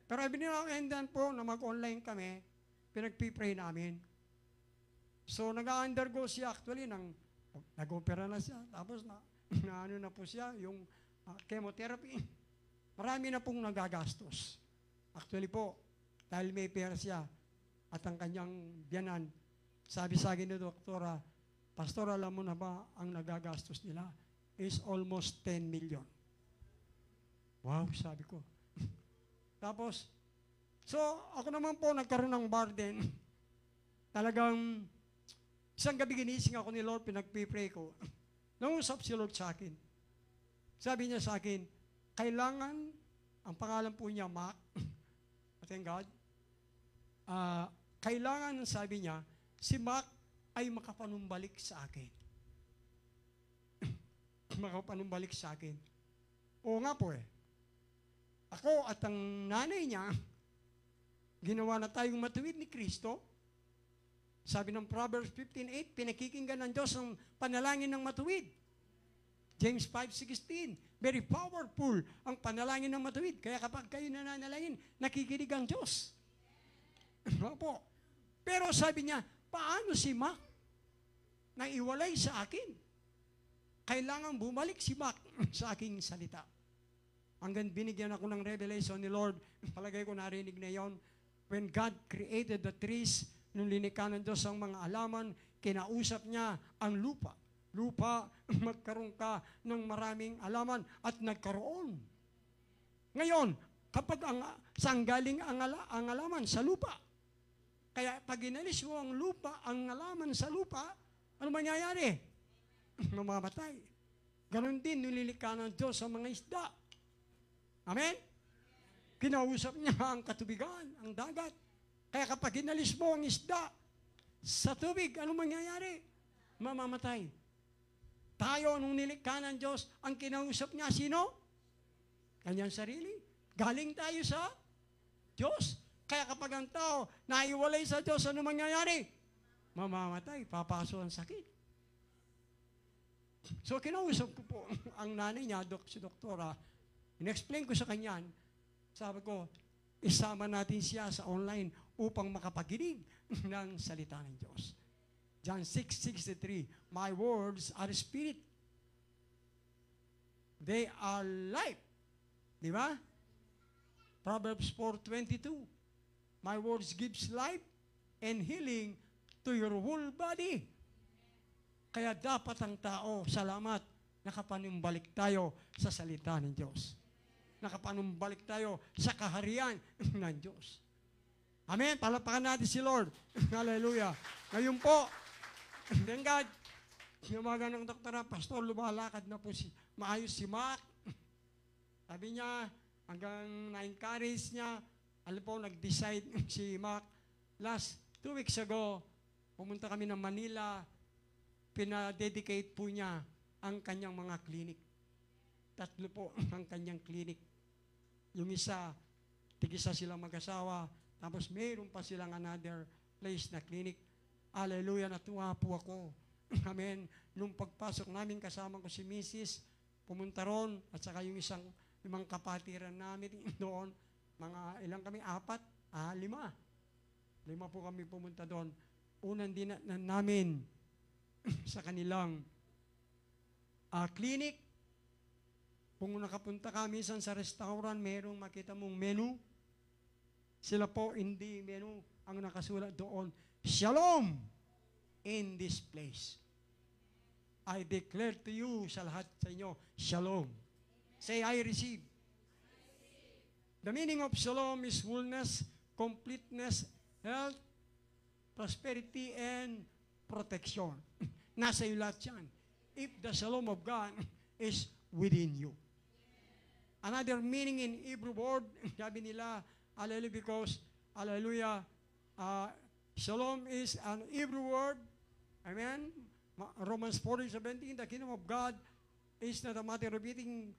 Pero ibininakendan po na mag-online kami, pinag-pray namin. So, nag-undergo siya actually nag-opera na siya. Tapos, ano na po siya, yung chemotherapy. Marami na pong nagagastos. Actually po, dahil may pera siya at ang kanyang biyanan, sabi sa akin ni Doktora, Pastor, alam mo na ba ang nagagastos nila is almost 10 million. Wow, sabi ko. Tapos, so ako naman po nagkaroon ng burden. Talagang isang gabi ginising ako ni Lord, pinag-pray ko. Nangusap si Lord sa akin. Sabi niya sa akin, kailangan, ang pangalan po niya, Mac, thank God, kailangan, sabi niya, si Mac ay makapanumbalik sa akin. Makapanumbalik sa akin. Oo nga po eh. Ako at ang nanay niya, ginawa na tayong matuwid ni Kristo. Sabi ng Proverbs 15:8, pinakikinggan ng Diyos ang panalangin ng matuwid. James 5:16, very powerful ang panalangin ng matuwid. Kaya kapag kayo nananalangin, nakikinig ang Diyos. Opo. Pero sabi niya, paano si Mac na iwalay sa akin? Kailangan bumalik si Mac sa aking salita. Hanggang binigyan ako ng revelation ni Lord, palagay ko narinig na yon. When God created the trees, nung linikha ng Diyos ang mga alaman, kinausap niya ang lupa. Lupa, magkaroon ka ng maraming alaman at nagkaroon. Ngayon, kapag saan galing ang alaman? Sa lupa. Kaya pag inalis mo ang lupa, ang alaman sa lupa, ano mangyayari? Mamamatay. Ganon din, nilikha ng Diyos ang mga isda. Amen? Kinausap niya ang katubigan, ang dagat. Kaya kapag inalis mo ang isda sa tubig, ano mangyayari? Mamamatay. Tayo, nung nilikha ng Diyos, ang kinausap niya, sino? Kanyang sarili. Galing tayo sa Diyos. Kaya kapag ang tao naiwalay sa Diyos, ano mangyayari? Mamamatay, papasok ang sakit. So, kinausap ko po ang nanay niya, si Doktora. In-explain ko sa kanya, sabi ko, isama natin siya sa online upang makapaginig ng salita ng Diyos. John 6:63, my words are spirit. They are life. Di ba? Proverbs 4:22, my words gives life and healing to your whole body. Kaya dapat ang tao, salamat, nakapanumbalik tayo sa salita ng Diyos. Nakapanumbalik tayo sa kaharian ng Diyos. Amen? Palapakan natin si Lord. Hallelujah. Ngayon po, thank God, Tinawagan ng doktora, Pastor, lumalakad na po maayos si Mac. Sabi niya, hanggang na-encourage niya, alam po, nag-decide si Mac. Last 2 weeks ago, pumunta kami ng Manila, pinadedicate po niya ang kanyang mga clinic. 3 po ang kanyang clinic. Yung isa, tig-isa silang mag-asawa, tapos mayroon pa silang another place na clinic. Hallelujah, natuwa po ako. Amen. Nung pagpasok namin, kasama ko si Mrs., pumunta ron, at saka yung limang kapatiran namin doon, mga ilang kami, 4, 5. 5 po kami pumunta doon. Unang dinatnan namin sa kanilang clinic. Kung nakapunta ka minsan sa restaurant, merong makita mong menu. Sila po, hindi menu ang nakasulat doon. Shalom in this place. I declare to you, sa lahat sa inyo, shalom. Say, I receive. The meaning of shalom is wholeness, completeness, health, prosperity, and protection. Nasa iyo lahat yan. If the shalom of God is within you. Another meaning in Hebrew word, sabi nila, hallelujah, because, hallelujah, shalom is an Hebrew word. Amen? Romans 4:17, the kingdom of God is not a matter of eating.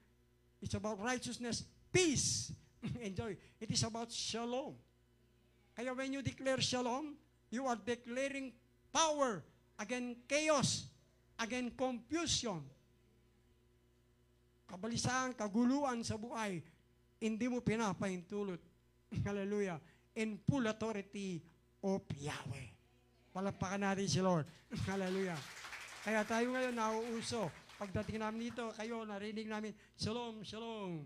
It's about righteousness, peace, and joy. It is about shalom. Kaya when you declare shalom, you are declaring power against chaos, against confusion, kabalisahan, kaguluhan sa buhay. Hindi mo pinapahintulot. Hallelujah. In full authority of Yahweh. Palakpakan natin si Lord. Hallelujah. Kaya tayo ngayon nauuso. Pagdating namin dito, kayo narinig namin, shalom, shalom.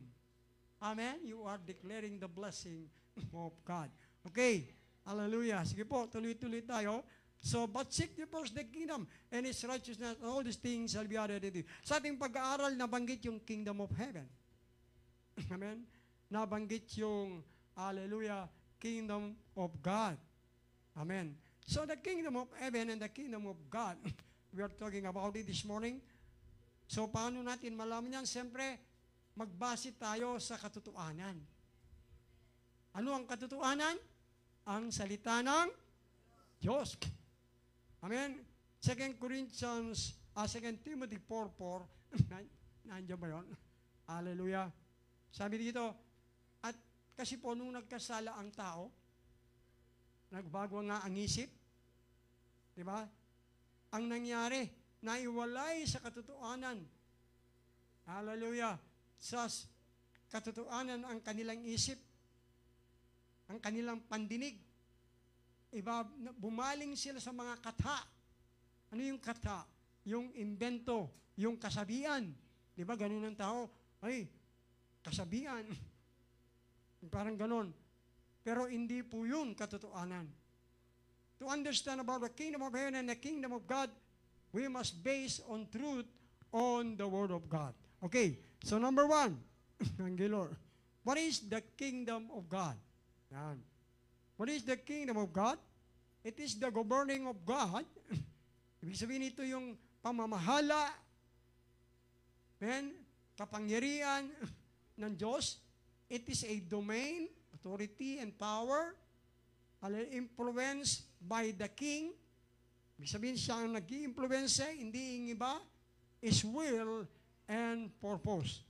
Amen? You are declaring the blessing of God. Okay. Hallelujah. Sige po, tuloy-tuloy tayo. So, but seek ye first the kingdom and His righteousness, all these things shall be added to you. Sa ating pag-aaral, nabanggit yung kingdom of heaven. Amen? Nabanggit yung, hallelujah, kingdom of God. Amen. So, the kingdom of heaven and the kingdom of God, we are talking about it this morning. So, paano natin malaman yan? Siyempre, magbase tayo sa katotohanan. Ano ang katotohanan? Ang salita ng Diyos. Amen? 2 Timothy 4:4. Nandiyan ba yun? Hallelujah. Sabi dito, at kasi po nung nagkasala ang tao, nagbago nga ang isip, di ba? Ang nangyari, naiwalay sa katotohanan. Hallelujah. Sa katotohanan ang kanilang isip, ang kanilang pandinig. Iba, bumaling sila sa mga katha. Ano yung katha? Yung invento, yung kasabihan. Di ba, ganun ang tao. Ay, kasabihan. Parang ganun. Pero hindi po yun katotohanan. To understand about the kingdom of heaven and the kingdom of God, we must base on truth on the Word of God. Okay, so number 1, Lord, what is the kingdom of God? Yan. What is the kingdom of God? It is the governing of God. Ibig sabihin ito yung pamamahala, kapangyarihan ng Diyos. It is a domain, authority, and power, influenced by the king. Ibig sabihin siya ang nag-i-influence, hindi yung iba, is will and purpose.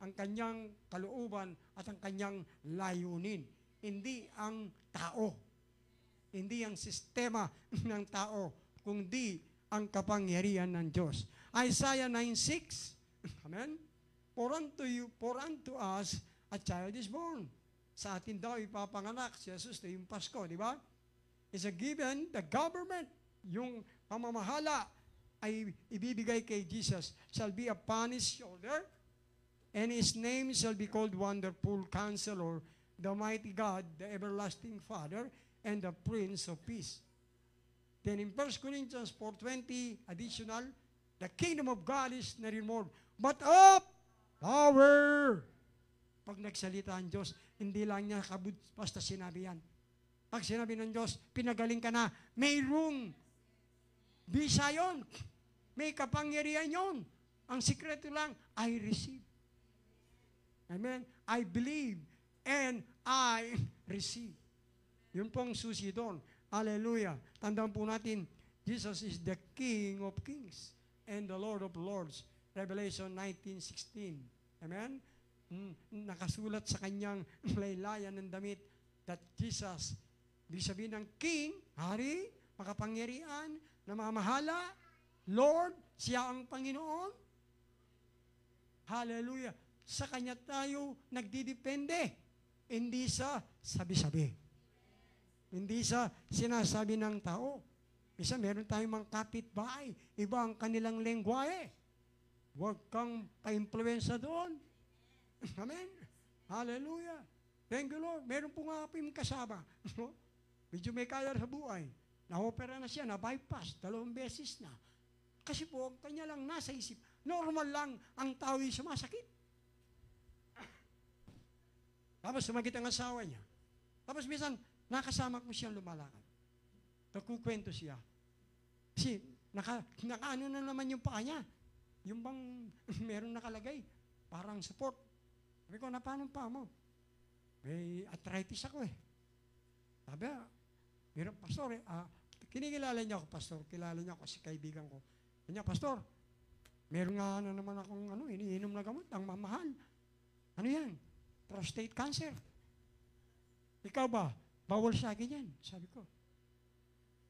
Ang kanyang kalooban at ang kanyang layunin. Hindi ang tao. Hindi ang sistema ng tao, kundi ang kapangyarihan ng Diyos. Isaiah 9:6. Amen? For unto us a child is born. Sa atin daw ipapanganak si Jesus na yung Pasko, di ba? Is a given, the government, yung pamamahala ay ibibigay kay Jesus, shall be upon His shoulder, and His name shall be called Wonderful Counselor, the Mighty God, the Everlasting Father, and the Prince of Peace. Then in 1 Corinthians 4:20, additional, the kingdom of God is not in more, but of power. Pag nagsalita ang Diyos, hindi lang niya basta sinabi yan. Pag sinabi ng Diyos, pinagaling ka na, mayroong bisa yun. May kapangyarihan yon. Ang sikreto lang, I receive. Amen? I believe and I receive. Yun pong susi doon. Hallelujah. Tandaan po natin, Jesus is the King of Kings and the Lord of Lords. Revelation 19:16. Amen? Nakasulat sa kanyang laylayan ng damit that Jesus, ibig sabihin ng King, Hari, makapangyarihan, namamahala, Lord, siya ang Panginoon. Hallelujah. Sa Kanya tayo nagdidepende. Hindi sa sabi-sabi. Hindi sa sinasabi ng tao. Isa, meron tayong mga kapitbahay. Iba ang kanilang lengguwahe. Huwag kang pa-influensya doon. Amen? Hallelujah. Thank you, Lord. Meron po nga po yung kasama. Medyo may kaya sa buhay. Na-opera na siya, na-bypass. 2 beses na. Kasi po, kanya lang nasa isip. Normal lang ang tao yung sumasakit. Tapos sumagit ang asawa niya. Tapos minsan, nakasama ko siyang lumalakad. Nagkukwento siya. Kasi, nakaano na naman yung paa niya. Yung bang meron nakalagay. Parang support. Sabi ko, na paano paa mo? May arthritis ako eh. Sabi, meron pastor eh. Kinikilala niya ako, pastor. Kilala niya ako kasi kaibigan ko. Kanya, pastor, meron nga na naman akong iniinom na gamot, ang mamahal. Ano yan? Prostate cancer. Ikaw ba? Bawal sa akin yan. Sabi ko.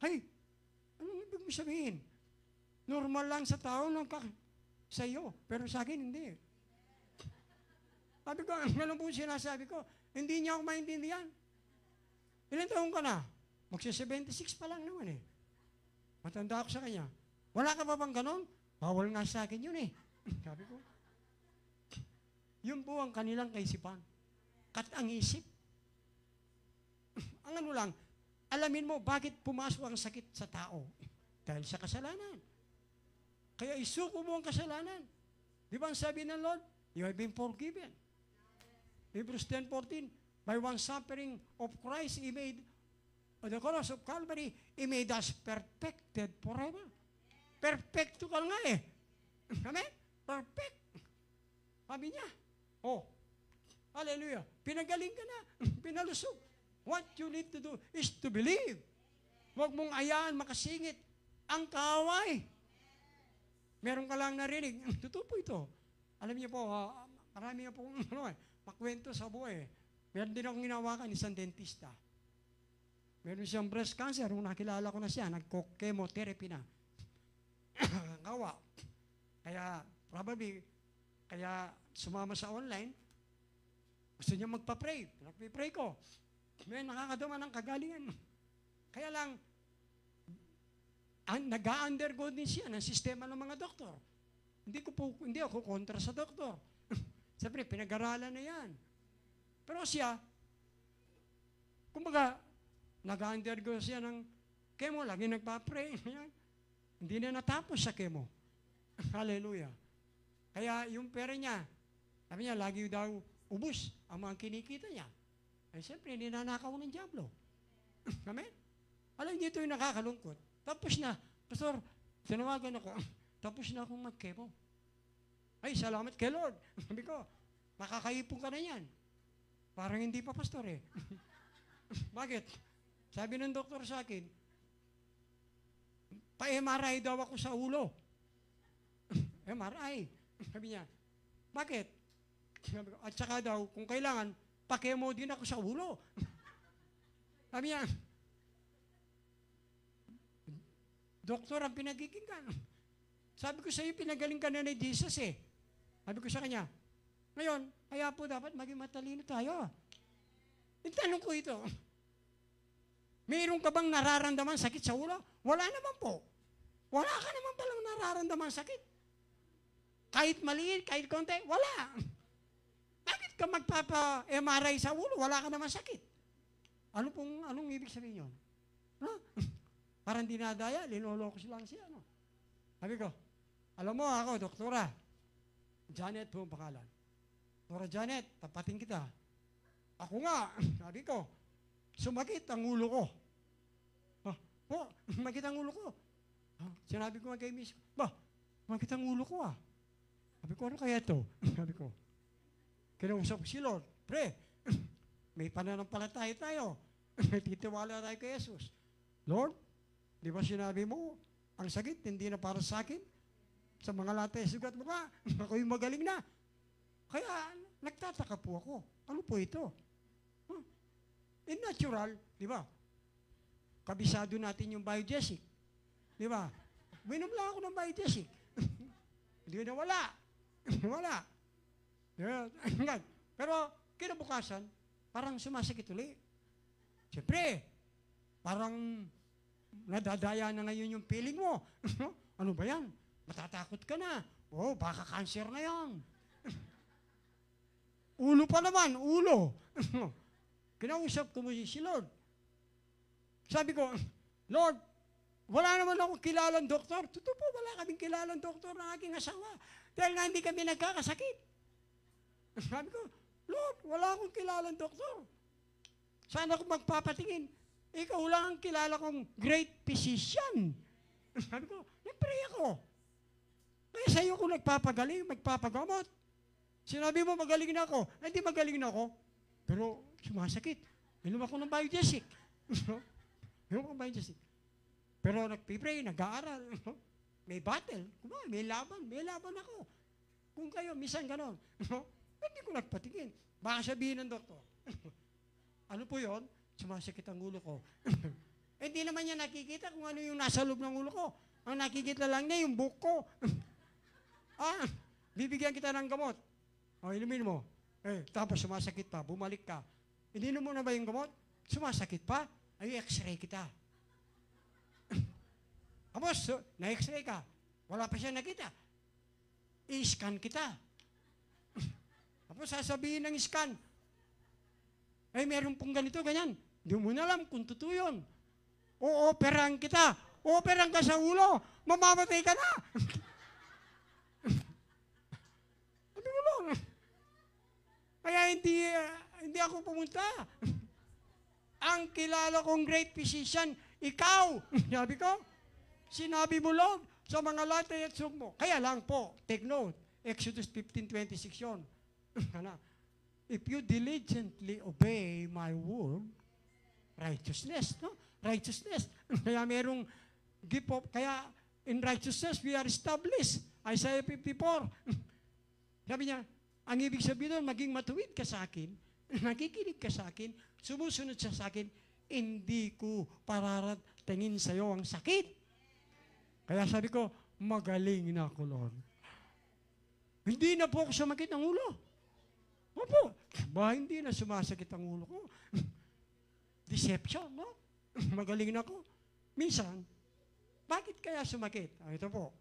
Hey, anong ibig mo sabihin? Normal lang sa tao sa iyo, pero sa akin hindi. Sabi ko, ganun po sinasabi ko, hindi niya ako maintindihan. Ilan taong ka na? Magsa-76 pa lang naman eh. Matanda ako sa kanya. Wala ka pa bang ganun? Bawal nga sa akin yun eh. Sabi ko. Yun po ang kanilang kaisipan. Ang isip. Ang ano lang, alamin mo bakit pumasok ang sakit sa tao. Dahil sa kasalanan. Kaya isuko mo ang kasalanan. Di ba ang sabi ng Lord? You have been forgiven. Hebrews 10:14, by one suffering of Christ, He made, on the cross of Calvary, He made us perfected forever. Perfecto ka nga eh. Amen? Perfect. Sabi niya, hallelujah, pinagaling ka na, pinalusog. What you need to do is to believe. Huwag mong ayaan makasingit ang kaaway. Meron ka lang narinig, totoo po ito. Alam niyo po, marami nga po makwento sa buhay. Meron din akong ginawakan, isang dentista. Meron siyang breast cancer, nung nakilala ko na siya, nagko-chemotherapy na. Kawa. Kaya, probably, kaya sumama sa online, gusto niya magpa-pray. Nagpipray ko. May nakakaduma ng kagalingan. Kaya lang, nag-undergo din siya ng sistema ng mga doktor. Hindi ako kontra sa doktor. Siyempre, pinag-aralan na yan. Pero siya, kumbaga, nag-undergo siya ng chemo, lagi nagpa-pray. Hindi na natapos sa chemo. Hallelujah. Kaya yung pera niya, sabi niya, lagi daw ubus ang mga kinikita niya. Ay siyempre, ninanakaw ng dyablo. Amen? Alam niyo, ito yung nakakalungkot. Tapos na, pastor, tinawagan ako, tapos na akong mag-chemo. Ay, salamat kay Lord. Sabi ko, makakaipon ka na yan. Parang hindi pa, pastor eh. Bakit? Sabi ng doktor sa akin, pa-MRI daw ako sa ulo. MRI. Sabi niya, bakit? Sabi ko, at saka daw, kung kailangan, pa-chemo din ako sa ulo. Sabi niya, doktor ang pinagkikinggan. Sabi ko sa iyo, pinagaling ka na ni Jesus eh. Sabi ko sa kanya, ngayon, kaya po dapat maging matalino tayo. Itanong ko ito, mayroon ka bang nararamdaman sakit sa ulo? Wala naman po. Wala ka naman palang nararamdaman sakit. Kahit maliit, kahit konti, wala. Bakit ka magpapa-MRI sa ulo? Wala ka naman sakit. Anong ibig sabihin yun? No? Parang dinadaya, linoloko lang siya. No? Sabi ko, alam mo ako, doktora, Janet po ang pangalan. Doktora Janet, tapatin kita. Ako nga, sabi ko, sumakit ang ulo ko. Sumakit ang ulo ko. Sinabi ko nga kay Miss, Sumakit ang ulo ko ah. Sabi ko, ano kaya ito? Sabi ko, kinausap ko si Lord, pre, may pananampalataya tayo. May titiwala tayo kay Jesus. Lord, di ba sinabi mo, ang sakit hindi na para sa akin? Sa mga latay sugat mo ka, ako'y magaling na. Kaya nagtataka po ako. Ano po ito? In natural, di ba? Kabisado natin yung biogesic. Di ba? Minom lang ako ng biogesic. Hindi na wala. Wala. Yeah. Pero kinabukasan, parang sumasakit ulit. Siyempre, parang nadadaya na ngayon yung feeling mo. Ano ba yan? Matatakot ka na. Oh, baka cancer na yan. Ulo pa naman, ulo. Kinausap ko mo si Lord. Sabi ko, Lord, wala naman akong kilalang doktor. Totoo po, wala kaming kilalang doktor ng aking asawa. Dahil nga hindi kami nagkakasakit. Sabi ko, Lord, wala akong kilalang doktor. Saan ako magpapatingin? Ikaw lang ang kilala kong great physician. Sabi ko, nag-pray ako. Kaya sa iyo ko nagpapagaling, magpapagamot. Sinabi mo, magaling na ako. Hindi magaling na ako. Pero sumasakit. Minom ako ng biogesic. Minom ako ng biogesic. Pero nagpipray, nag-aaral. May battle. May laban ako. Kung kayo, minsan ganon. Hindi ko nagpatingin. Baka sabihin ng doktor. Ano po yon? Sumasakit ang ulo ko. Hindi naman niya nakikita kung ano yung nasa loob ng ulo ko. Ang nakikita lang niya yung buhok ko. Bibigyan kita ng gamot. Inumin mo. Tapos sumasakit pa, bumalik ka. Ininom mo na ba yung gamot? Sumasakit pa? X-ray kita. Tapos, na-x-ray ka. Wala pa siya nakita. I-scan kita. Tapos sasabihin ng scan, meron pong ganito, ganyan. Hindi mo na alam kung totoo yun. Ooperahan kita. Ooperahan ka sa ulo. Mamamatay ka na. Sabi ko lang. Kaya hindi ako pumunta. Ang kilala kong great physician, ikaw. Sabi ko, sinabi mo, Lord, sa mga latay at sug mo. Kaya lang po, take note, Exodus 15:26 yun. If you diligently obey my word, righteousness, no? Righteousness. Kaya merong gift of, kaya in righteousness we are established. Isaiah 54. Sabi niya, ang ibig sabihin doon, maging matuwid ka sa akin, nakikinig ka sa akin, sumusunod siya sa akin, hindi ko pararatingin sa iyo ang sakit. Kaya sabi ko, magaling na ako, Lord. Hindi na po ako sumakit ng ulo. Opo, hindi na sumasakit ang ulo ko. Deception, no? Magaling na ako. Minsan, bakit kaya sumakit? Ito po.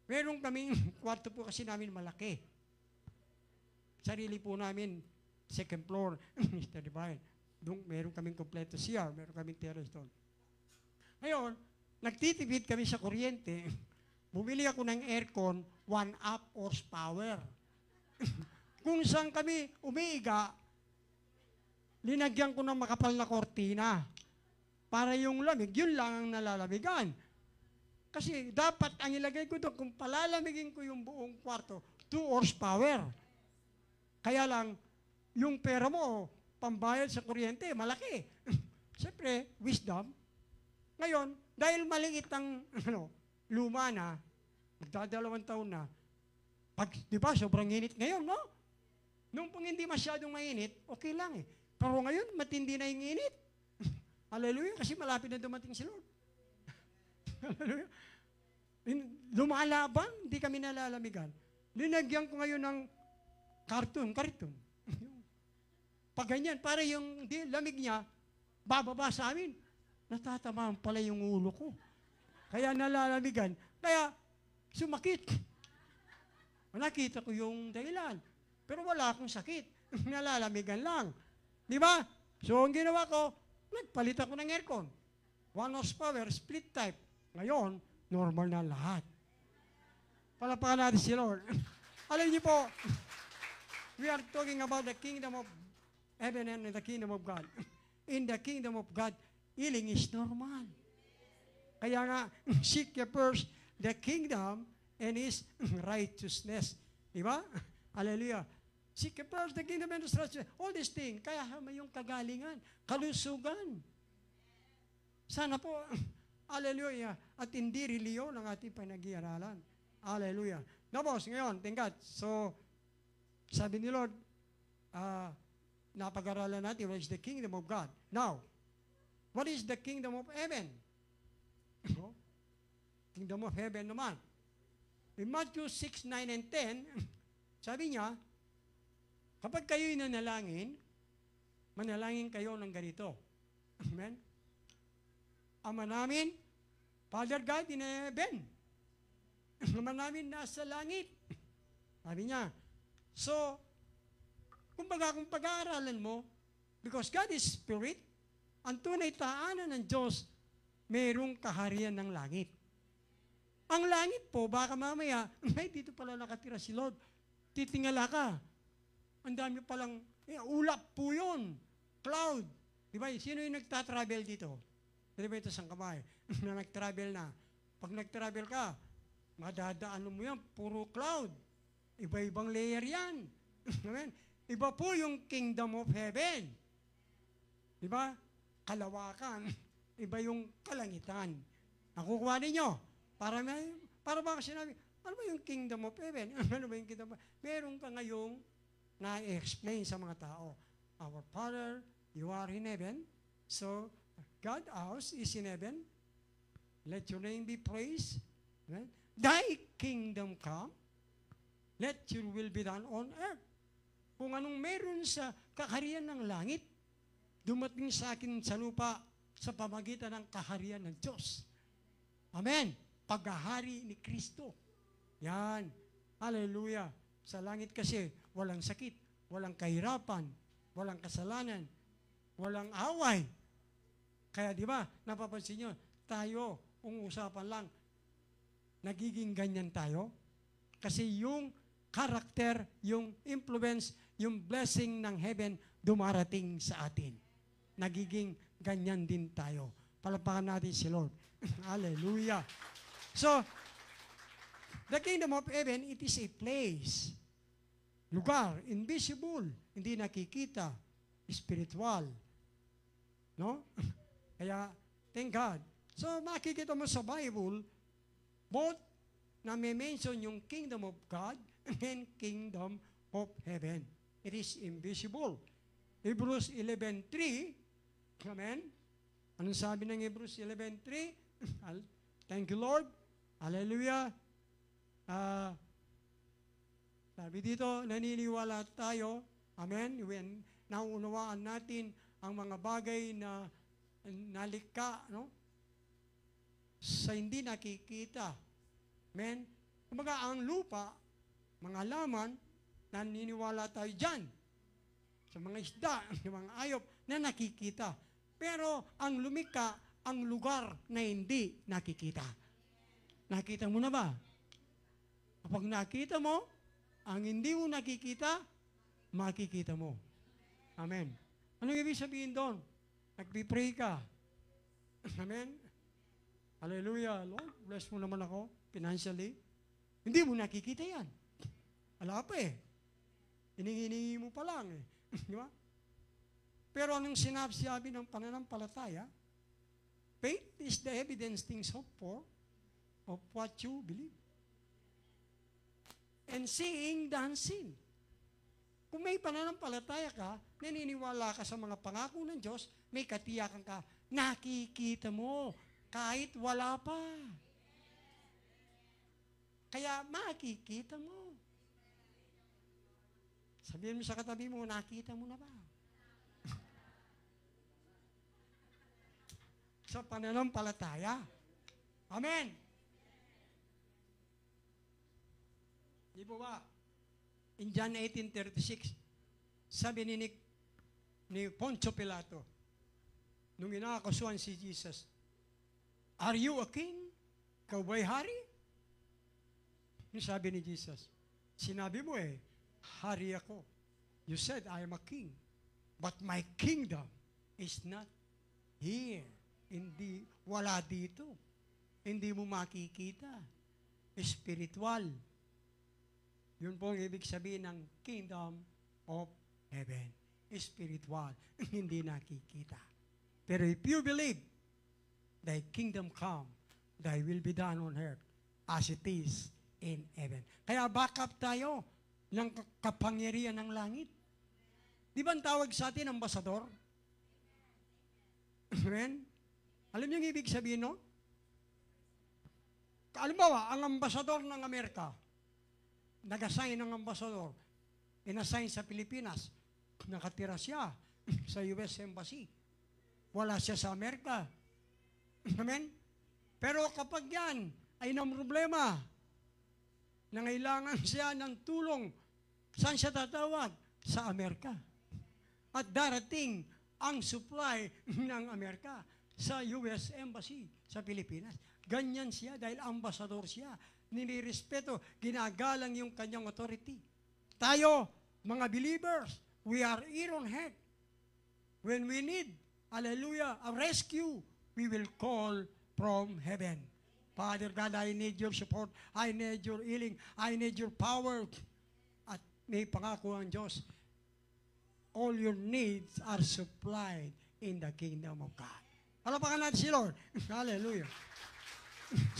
Meron kaming kwarto po kasi namin malaki. Sarili po namin, second floor, Mr. Divine. Doon, meron kaming kompleto CR, meron kaming terrace doon. Ngayon, nagtitipid kami sa kuryente. Bumili ako ng aircon, 1 up horsepower. Kung saan kami umiiga, linagyan ko ng makapal na kortina. Para yung lamig, yun lang ang nalalamigan. Kasi dapat ang ilagay ko doon, kung palalamigin ko yung buong kwarto, 2 horsepower. Kaya lang, yung pera mo, pambayad sa kuryente, malaki. Siyempre, wisdom. Ngayon, dahil maliit ang luma na, magdadalawang taon na, di ba, sobrang init ngayon, no? Nung pong hindi masyadong mainit, okay lang eh. Pero ngayon, matindi na yung init. Hallelujah, kasi malapit na dumating si Lord. Hallelujah. Lumalaban, hindi kami nalalamigan. Linagyan ko ngayon ng karton. Pag ganyan, para yung lamig niya, bababa sa amin. Natatamaan pala yung ulo ko. Kaya nalalamigan. Kaya, sumakit. Nakita ko yung dahilan. Pero wala akong sakit. Nalalamigan lang. Di ba? So, ang ginawa ko, nagpalit ako ng aircon. 1 horsepower, split type. Ngayon, normal na lahat. Palapakan natin si Lord. Alam niyo po, we are talking about the kingdom of heaven and the kingdom of God. In the kingdom of God, healing is normal. Kaya nga, seek ye first the kingdom and His righteousness. Di ba? Hallelujah. Seek first the kingdom and His righteousness. All these things, kaya may yung kagalingan, kalusugan. Sana po, hallelujah, at hindi reliyon ang ating pinag-iaralan. Hallelujah. Tapos, ngayon, tingkat. So, sabi ni Lord, napag-aralan natin, what is the kingdom of God? Now, what is the kingdom of heaven? Kingdom of heaven naman. In Matthew 6, 9, and 10, sabi niya, kapag kayo'y nanalangin, manalangin kayo ng ganito. Amen? Ama namin, Father God in heaven. Ama namin nasa langit. Sabi niya. So, kung pag-aaralan mo, because God is Spirit, ang tunay taanan ng Diyos, mayroong kaharian ng langit. Ang langit po, baka mamaya, may dito pala nakatira si Lord. Titingala ka. Ang dami palang, ulap po yun. Cloud. Di ba? Sino yung nagtatravel dito? Di ba ito sang kamay? Na nagtravel na. Pag nagtravel ka, madadaan mo yan, puro cloud. Iba-ibang layer yan. Amen? Iba po yung kingdom of heaven. Di ba? Kalawakan. Iba yung kalangitan. Nakukuha ninyo. Para ba sinabi, ano ba yung kingdom of heaven? Ano ba yung kingdom of heaven? Meron ka ngayong na-explain sa mga tao. Our Father, you are in heaven. So, God ours is in heaven. Let your name be praised. Amen? Thy kingdom come. Let your will be done on earth. Kung anong meron sa kaharian ng langit, dumating sa akin sa lupa sa pamagitan ng kaharian ng Diyos. Amen. Paghahari ni Kristo. Yan. Hallelujah. Sa langit kasi, walang sakit, walang kahirapan, walang kasalanan, walang away. Kaya di ba, napapansin nyo, tayo, usapan lang, nagiging ganyan tayo. Kasi yung character, yung influence, yung blessing ng heaven dumarating sa atin. Nagiging ganyan din tayo. Palapakan natin si Lord. Hallelujah. So, the kingdom of heaven, it is a place. Lugar, invisible, hindi nakikita, spiritual. No? Kaya, thank God. So, makikita mo sa Bible, both na may mention yung kingdom of God and kingdom of heaven. It is invisible. Hebrews 11:3, amen? Anong sabi ng Hebrews 11:3? Thank you, Lord. Hallelujah. Sabi dito, naniniwala tayo, amen, when nauunawaan natin ang mga bagay na nalikha, no? Sa hindi nakikita. Amen? Kumbaga, ang lupa, mga laman, naniniwala tayo dyan. Sa mga isda, sa mga ayop, na nakikita. Pero, ang lumika, ang lugar na hindi nakikita. Nakita mo na ba? Kapag nakita mo, ang hindi mo nakikita, makikita mo. Amen. Anong ibig sabihin doon? Nagpipray ka. Amen? Hallelujah. Lord, bless mo naman ako financially. Hindi mo nakikita yan. Wala pa eh. Hiningi mo pa lang eh. Di ba? Pero anong sinabi ng pananampalataya? Faith is the evidence things hoped for of what you believe. And seeing the unseen. Kung may pananampalataya ka, naniniwala ka sa mga pangako ng Diyos, may katiyakan ka, nakikita mo, kahit wala pa. Kaya makikita mo. Sabihin mo sa katabi mo, nakita mo na ba? Sa pananampalataya. Amen. Di po ba? In John 18:36, sabi ni Poncio Pilato, nung inakasuhan si Jesus, "Are you a king? Ikaw ba'y hari?" Yung sabi ni Jesus, "Sinabi mo eh, hari ako. You said I am a king. But my kingdom is not here." Hindi, wala dito. Hindi mo makikita. spiritual. Yun po ang ibig sabihin ng kingdom of heaven. Spiritual. Hindi nakikita. Pero if you believe, thy kingdom come, thy will be done on earth as it is in heaven. Kaya backup tayo ng kapangyarihan ng langit. Di ba ang tawag sa atin, ambasador? Amen? Alam niyo ang ibig sabihin, no? Halimbawa, ang ambasador ng Amerika, nag-assign ng ambasador, in-assign sa Pilipinas, nakatira siya sa US Embassy. Wala siya sa Amerika. Amen? Pero kapag yan ay ng problema, nangailangan siya ng tulong, saan siya tatawag? Sa Amerika. At darating ang supply ng Amerika sa US Embassy sa Pilipinas. Ganyan siya dahil ambasador siya. Nilirespeto, ginagalang yung kanyang authority. Tayo, mga believers, we are here on earth. When we need, hallelujah, a rescue, we will call from heaven. Father God, I need your support. I need your healing. I need your power. At may pangako ang Diyos, all your needs are supplied in the kingdom of God. Palapakan natin si Lord. Hallelujah.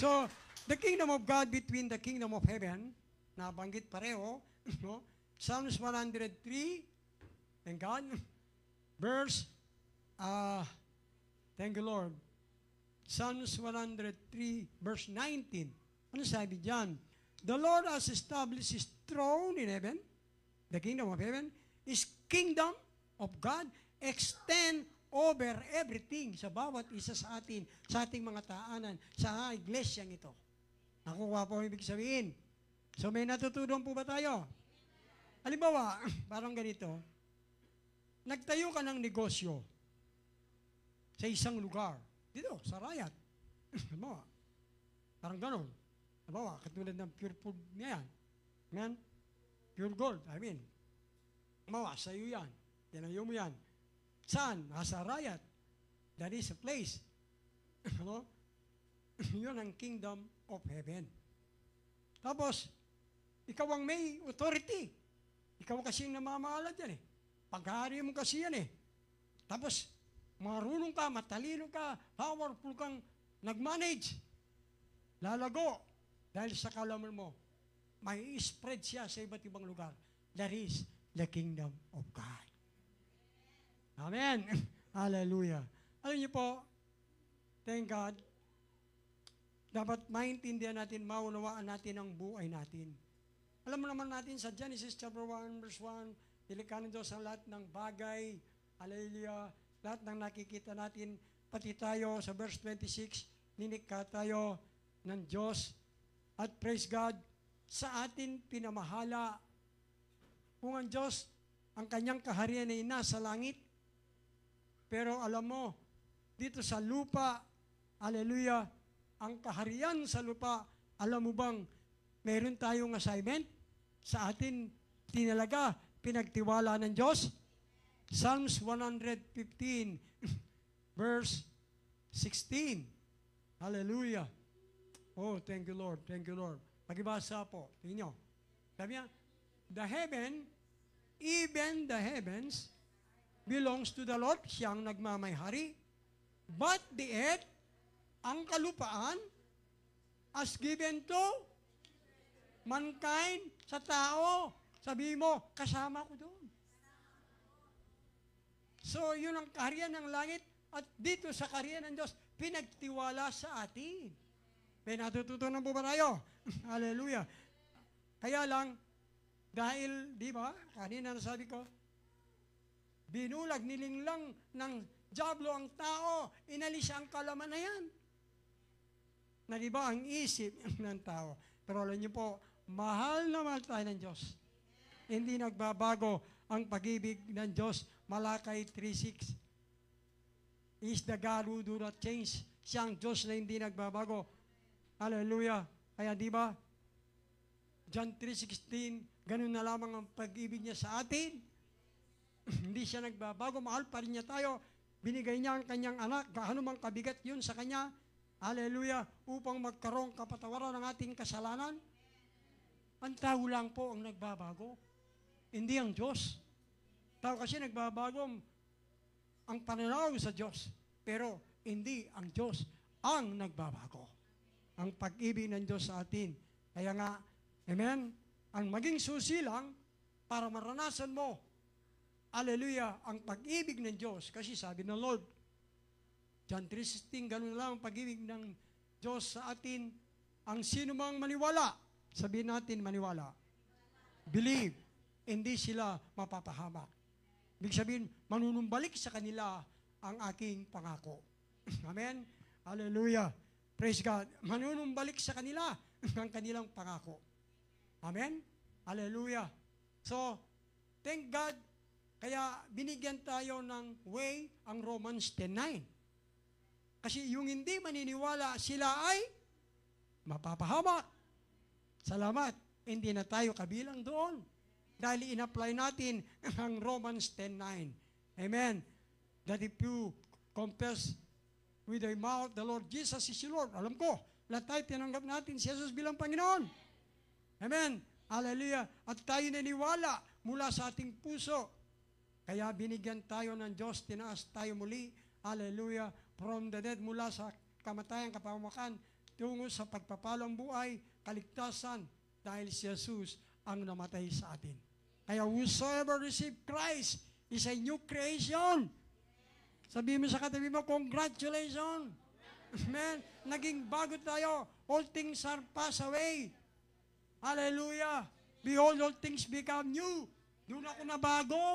So, the kingdom of God between the kingdom of heaven, nabanggit pareho, no? Psalms 103, thank God, verse, thank you Lord, Psalms 103, verse 19. Ano sabi diyan? The Lord has established His throne in heaven, the kingdom of heaven, His kingdom of God extend over everything sa bawat isa sa atin, sa ating mga taanan, sa iglesyang ito. Nakuha po ang ibig sabihin. So may natutunan po ba tayo? Halimbawa, parang ganito, nagtayo ka ng negosyo sa isang lugar, dito, sa Rayat. Halimbawa, parang ganon. Halimbawa, katulad ng pure food niya yan. Amen? Pure gold, I mean. Halimbawa, sa'yo yan. Tinayo mo yan. Saan? Nasa Rayat. That is a place. Ano? Yun ang kingdom of heaven. Tapos, ikaw ang may authority. Ikaw kasi yung namamahala dyan eh. Paghahari mo kasi yan eh. Tapos, marunong ka, matalino ka, powerful kang nag-manage. Lalago. Dahil sa kalaman mo, may spread siya sa iba't ibang lugar. That is the kingdom of God. Amen. Hallelujah. Alam niyo po, thank God, dapat maintindihan natin, maunawaan natin ang buhay natin. Alam mo naman natin sa Genesis chapter 1, verse 1, nilikanan Diyos ang lahat ng bagay, hallelujah, lahat ng nakikita natin, pati tayo sa verse 26, ninikha tayo ng Diyos. At praise God, sa atin pinamahala. Kung ang Diyos, ang kanyang kaharian ay nasa langit, pero alam mo, dito sa lupa, hallelujah, ang kaharian sa lupa, alam mo bang, meron tayong assignment? Sa atin, tinalaga, pinagtiwala ng Diyos. Psalms 115, verse 16. Hallelujah. Oh, thank you Lord, thank you Lord. Pagibasa po, tingin nyo. Sabi niya, the heaven, even the heavens, belongs to the Lord, siyang nagmamayhari. But the earth, ang kalupaan, as given to mankind, sa tao. Sabi mo, kasama ko doon. So, yun ang kaharian ng langit at dito sa kaharian ng Diyos, pinagtiwala sa atin. May natututunan po ba tayo? Hallelujah. Kaya lang, dahil, di ba, kanina nasabi ko, binulag, nilinglang ng diablo ang tao, inalis ang kalaman na yan. Na di ba, ang isip ng tao. Pero alam niyo po, mahal na mahal tayo ng Diyos. Hindi nagbabago ang pag-ibig ng Diyos. Malakay 3:6. Is the God who do not change. Siyang Diyos na hindi nagbabago. Hallelujah. Kaya di ba, John 3:16, ganun na lamang ang pag-ibig niya sa atin. Hindi siya nagbabago, mahal pa rin niya tayo. Binigay niya ang kanyang anak, gaano mang kabigat yun sa kanya. Hallelujah. Upang magkaroon kapatawaran ng ating kasalanan. Ang tao lang po ang nagbabago. Hindi ang Diyos. Tao kasi nagbabago ang pananaw sa Diyos. Pero hindi ang Diyos ang nagbabago. Ang pag-ibig ng Diyos sa atin. Kaya nga, amen, ang maging susi lang para maranasan mo, hallelujah, ang pag-ibig ng Diyos. Kasi sabi ng Lord, John 3:16, ganun lang ang pag-ibig ng Diyos sa atin. Ang sino mang maniwala, sabihin natin maniwala. Believe, hindi sila mapapahamak. Ibig sabihin, manunumbalik sa kanila ang aking pangako. Amen? Hallelujah. Praise God. Manunumbalik sa kanila ang kanilang pangako. Amen? Hallelujah. So, thank God, kaya binigyan tayo ng way ang Romans 10:9. Kasi yung hindi maniniwala, sila ay mapapahamak. Salamat. Hindi na tayo kabilang doon. Dahil in-apply natin ang Romans 10:9. Amen. That if you confess with thy mouth, the Lord Jesus is your Lord. Alam ko, lahat tayo tinanggap natin si Jesus bilang Panginoon. Amen. Hallelujah. At tayo naniwala mula sa ating puso. Kaya binigyan tayo ng Diyos, tinaas tayo muli. Hallelujah. From the dead, mula sa kamatayan, kapamakan, tungo sa pagpapalang buhay, kaligtasan, dahil si Jesus ang namatay sa atin. Kaya whosoever receive Christ is a new creation. Sabihin mo sa katabi mo, congratulations. Amen. Naging bago tayo. All things are passed away. Hallelujah. Behold, all things become new. Doon ako nabago.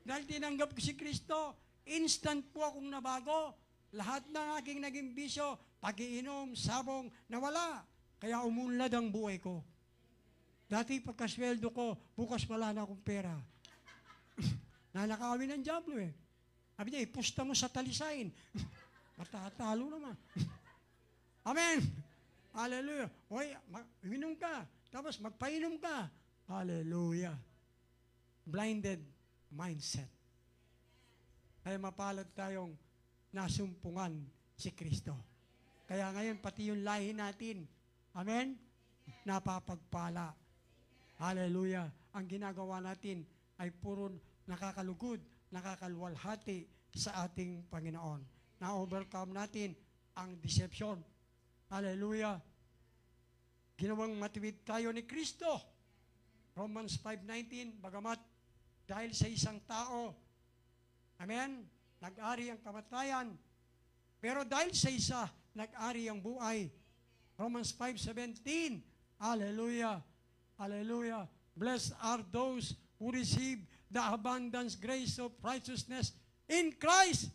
Dahil tinanggap ko si Kristo, instant po akong nabago. Lahat ng aking naging bisyo, pag-iinom, sabong, nawala. Kaya umunlad ang buhay ko. Dati pagkasweldo ko, bukas wala na akong pera. Nanakawin ng diablo eh. Sabi niya, ipusta mo sa talisain. Matatalo naman. Amen. Hallelujah. Hoy, uminom ka. Tapos magpainom ka. Hallelujah. Blinded mindset. Kaya mapalad tayong nasumpungan si Kristo. Kaya ngayon, pati yung lahi natin, amen, napapagpala. Hallelujah. Ang ginagawa natin ay puro nakakalugod, nakakaluwalhati sa ating Panginoon. Na-overcome natin ang deception. Hallelujah. Ginawang matuwid tayo ni Kristo. Romans 5:19, bagamat dahil sa isang tao, amen, nag-ari ang kamatayan, pero dahil sa isa, nag-ari ang buhay. Romans 5:17, hallelujah, hallelujah. Blessed are those who receive the abundant grace of righteousness in Christ.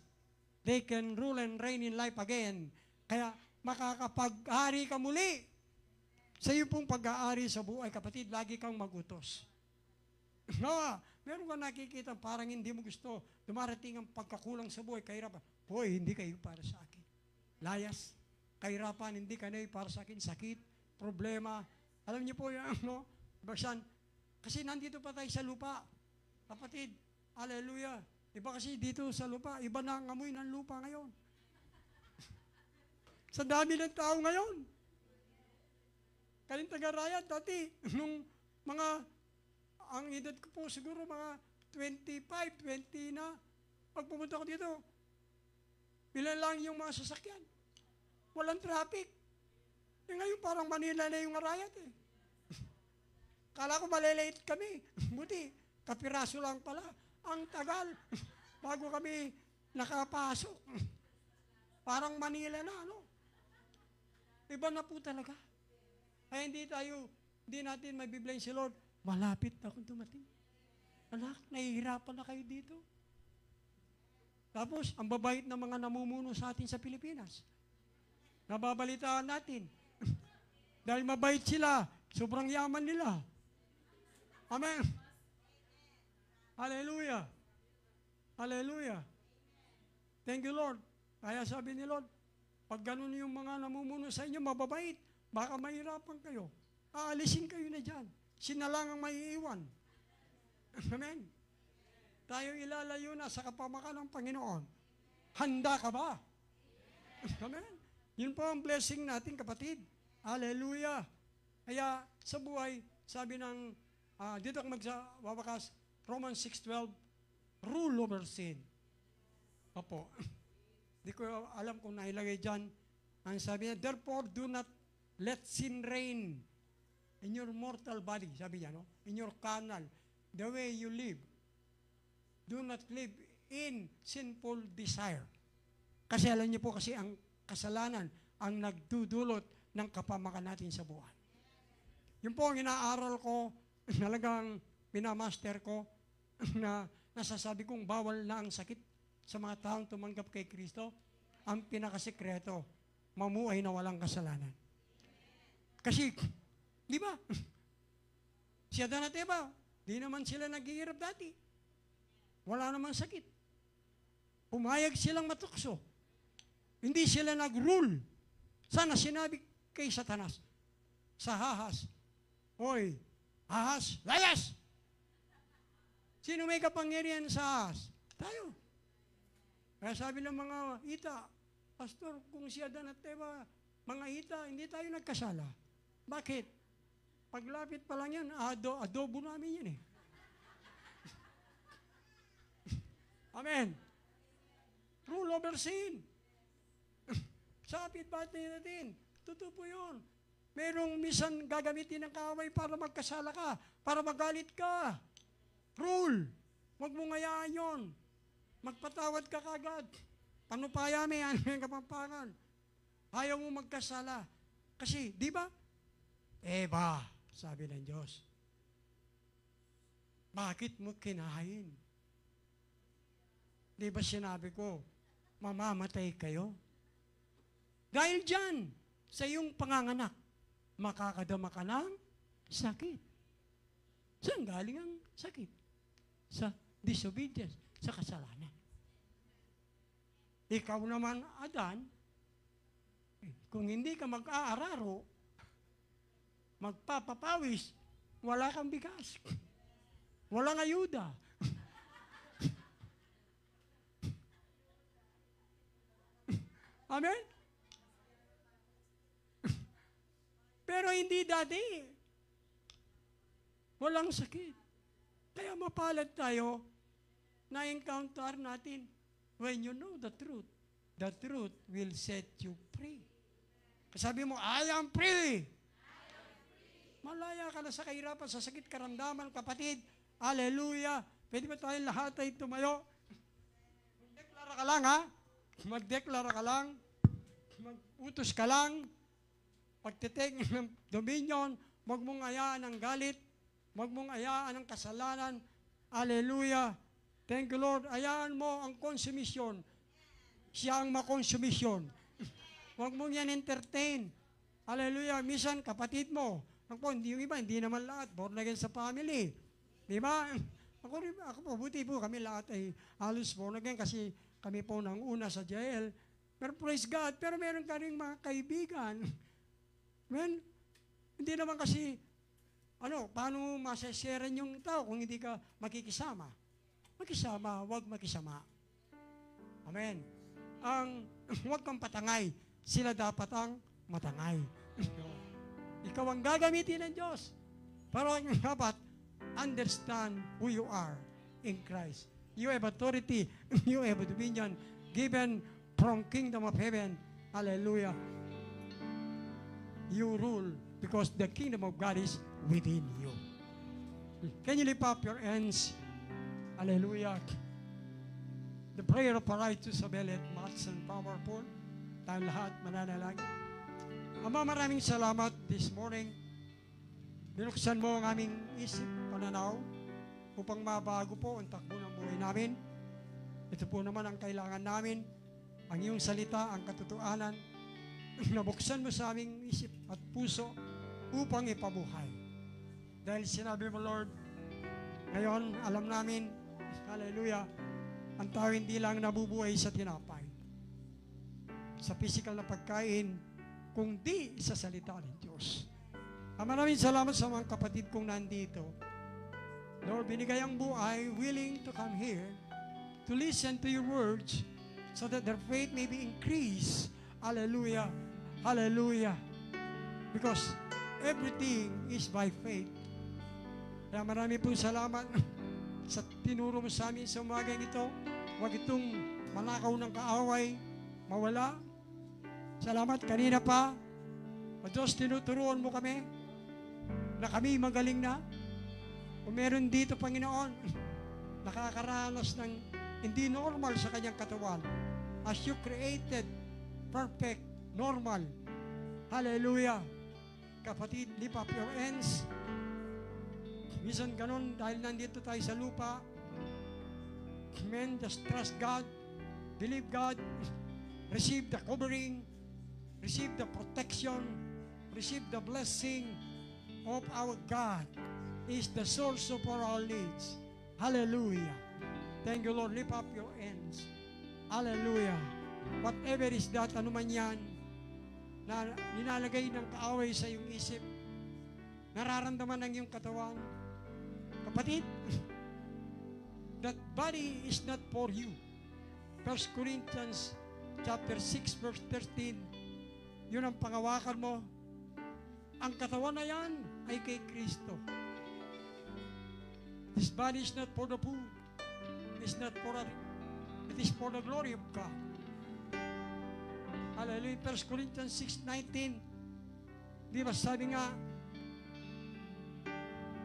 They can rule and reign in life again. Kaya makakapag-ari ka muli. Sa iyo pong pag-aari sa buhay, kapatid, lagi kang magutos. No, meron ka nakikita parang hindi mo gusto, dumarating ang pagkakulang sa buhay, kahirapan. Hoy, hindi kayo para sa akin. Layas, kahirapan, hindi kayo para sa akin. Sakit, problema. Alam niyo po yan, no? Basan, kasi nandito pa tayo sa lupa. Kapatid, hallelujah. Iba kasi dito sa lupa, iba na ang amoy ng lupa ngayon. Sa dami ng tao ngayon. Kaling taga-Raya, dati, nung mga, ang edad ko po siguro mga 25, 20 na, pag pumunta ko dito, bilang lang yung mga sasakyan. Walang traffic. E ngayon parang Manila na yung Arayat eh. Kala ko malilate kami. Buti, kapiraso lang pala. Ang tagal. Bago kami nakapasok. Parang Manila na, ano? Iba na po talaga. Ay hindi natin mabiblame si Lord. Malapit na akong dumating. Anak, nahihirapan na kayo dito. Tapos, ang babait ng mga namumuno sa atin sa Pilipinas. Nababalitaan natin. Dahil mabait sila, sobrang yaman nila. Amen. Hallelujah. Hallelujah. Thank you, Lord. Kaya sabi ni Lord, pag ganun yung mga namumuno sa inyo, mababait, baka mahirapan kayo. Aalisin kayo na dyan. Sina lang ang maiiwan. Amen. Tayo ilalayo na sa kapamakan ng Panginoon. Handa ka ba? Amen. Yun po ang blessing natin, kapatid. Hallelujah. Kaya sa buhay, sabi ng, dito ako magwawakas, Romans 6:12, rule over sin. Opo. Di ko alam kung nailagay dyan. Ang sabi niya, therefore do not let sin reign in your mortal body. Sabi niya, no? In your carnal, the way you live. Do not live in sinful desire. Kasi alam niyo po kasi ang kasalanan ang nagdudulot ng kapamakan natin sa buhay. Yun po ang inaaral ko, talagang pinamaster ko, na nasasabi kong bawal na ang sakit sa mga taong tumanggap kay Kristo. Ang pinakasekreto, mamuhay na walang kasalanan. Kasi, di ba? Si Adan at Eva, di naman sila naghihirap dati. Wala namang sakit. Pumayag silang matukso. Hindi sila nag-rule. Sana sinabi kay Satanas, sa Ahas, Hoy, Ahas, layas! Sino may kapangyarihan sa Ahas? Tayo. Kaya sabi ng mga ita, Pastor, kung si Adan at Eva, mga ita, hindi tayo nagkasala. Bakit? Paglapit pa lang yan, adobo namin yan eh. Amen. Rule over sin. Sa kapitbahay natin, totoo po yun. Merong minsan gagamitin ng kaaway para magkasala ka, para magalit ka. Rule. Huwag mo ngayaan yun. Magpatawad ka kagad. Panupaya may ano yung kapampangan. Ayaw mo magkasala. Kasi, di ba? Eva, sabi ng Diyos. Bakit mo kinahain? Di ba sinabi ko, mamamatay kayo? Dahil dyan, sa iyong panganganak, makakadama ka ng sakit. Saan galing ang sakit? Sa disobedience, sa kasalanan. Ikaw naman, Adan, kung hindi ka mag-aararo, magpapapawis, wala kang bigas. Walang ayuda. Amen? Pero hindi dati. Walang sakit. Kaya mapalad tayo na encounter natin. When you know the truth will set you free. Sabi mo, I am free. Malaya ka na sa kahirapan, sa sakit, karamdaman, kapatid. Hallelujah. Pwede ba tayong lahat ay tumayo? Magdeklara ka lang, ha? Magdeklara ka lang. Mag-utos ka lang. Pagtitake ng dominion, huwag mong ayaan ng galit. Huwag mong ayaan ng kasalanan. Hallelujah. Thank you, Lord. Ayaan mo ang konsumisyon. Siya ang makonsumisyon. Huwag mong yan entertain. Hallelujah. Minsan, kapatid mo. Ako, hindi yung iba, hindi naman lahat. Born again sa family. Di ba? Ako po, buti po kami lahat ay halos born again kasi kami po nang una sa jail. Pero praise God, pero meron ka rin mga kaibigan. Man, hindi naman kasi, paano masasharean yung tao kung hindi ka makikisama? Makisama, huwag makisama. Amen. Huwag kang patangay. Sila dapat ang matangay. Ikaw ang gagamitin ng Diyos. Pero dapat understand who you are in Christ. You have authority. You have dominion given from kingdom of heaven. Hallelujah. You rule because the kingdom of God is within you. Can you lift up your hands? Hallelujah. The prayer of a righteous availeth much and powerful. Tayong lahat mananalangin. Ama, maraming salamat this morning. Binuksan mo ang aming isip, pananaw, upang mabago po ang takbo ng buhay namin. Ito po naman ang kailangan namin, ang iyong salita, ang katotohanan. Nabuksan mo sa aming isip at puso upang ipabuhay. Dahil sinabi mo, Lord, ngayon alam namin, hallelujah, ang tao hindi lang nabubuhay sa tinapay, sa physical na pagkain, kung di sa salita ng Diyos. Maraming salamat sa mga kapatid kong nandito. Lord, binigay ang buhay, willing to come here, to listen to your words, so that their faith may be increased. Hallelujah. Hallelujah. Because everything is by faith. Kaya marami pong salamat sa tinuro mo sa amin sa umagang ito. Huwag itong manakaw ng kaaway, mawala. Salamat kanina pa. O Diyos, tinuturuan mo kami na kami magaling na. Kung meron dito, Panginoon, nakakaranas ng hindi normal sa kanyang katawan. As you created perfect, normal. Hallelujah. Kapatid, lift up your hands. Minsan ganun, dahil nandito tayo sa lupa. Amen. Just trust God. Believe God. Receive the covering. Receive the protection. Receive the blessing of our God. He is the source of all needs. Hallelujah. Thank you, Lord. Lift up your hands. Hallelujah. Whatever is that, ano man yan, na nilalagay ng kaaway sa iyong isip, nararamdaman ng iyong katawan. Kapatid, that body is not for you. 1 Corinthians chapter 6 verse 13, yun ang pangawakan mo. Ang katawan na yan ay kay Kristo. This body is not for the food. It is for the glory of God. Hallelujah. 1 Corinthians 6:19. Di ba sabi nga,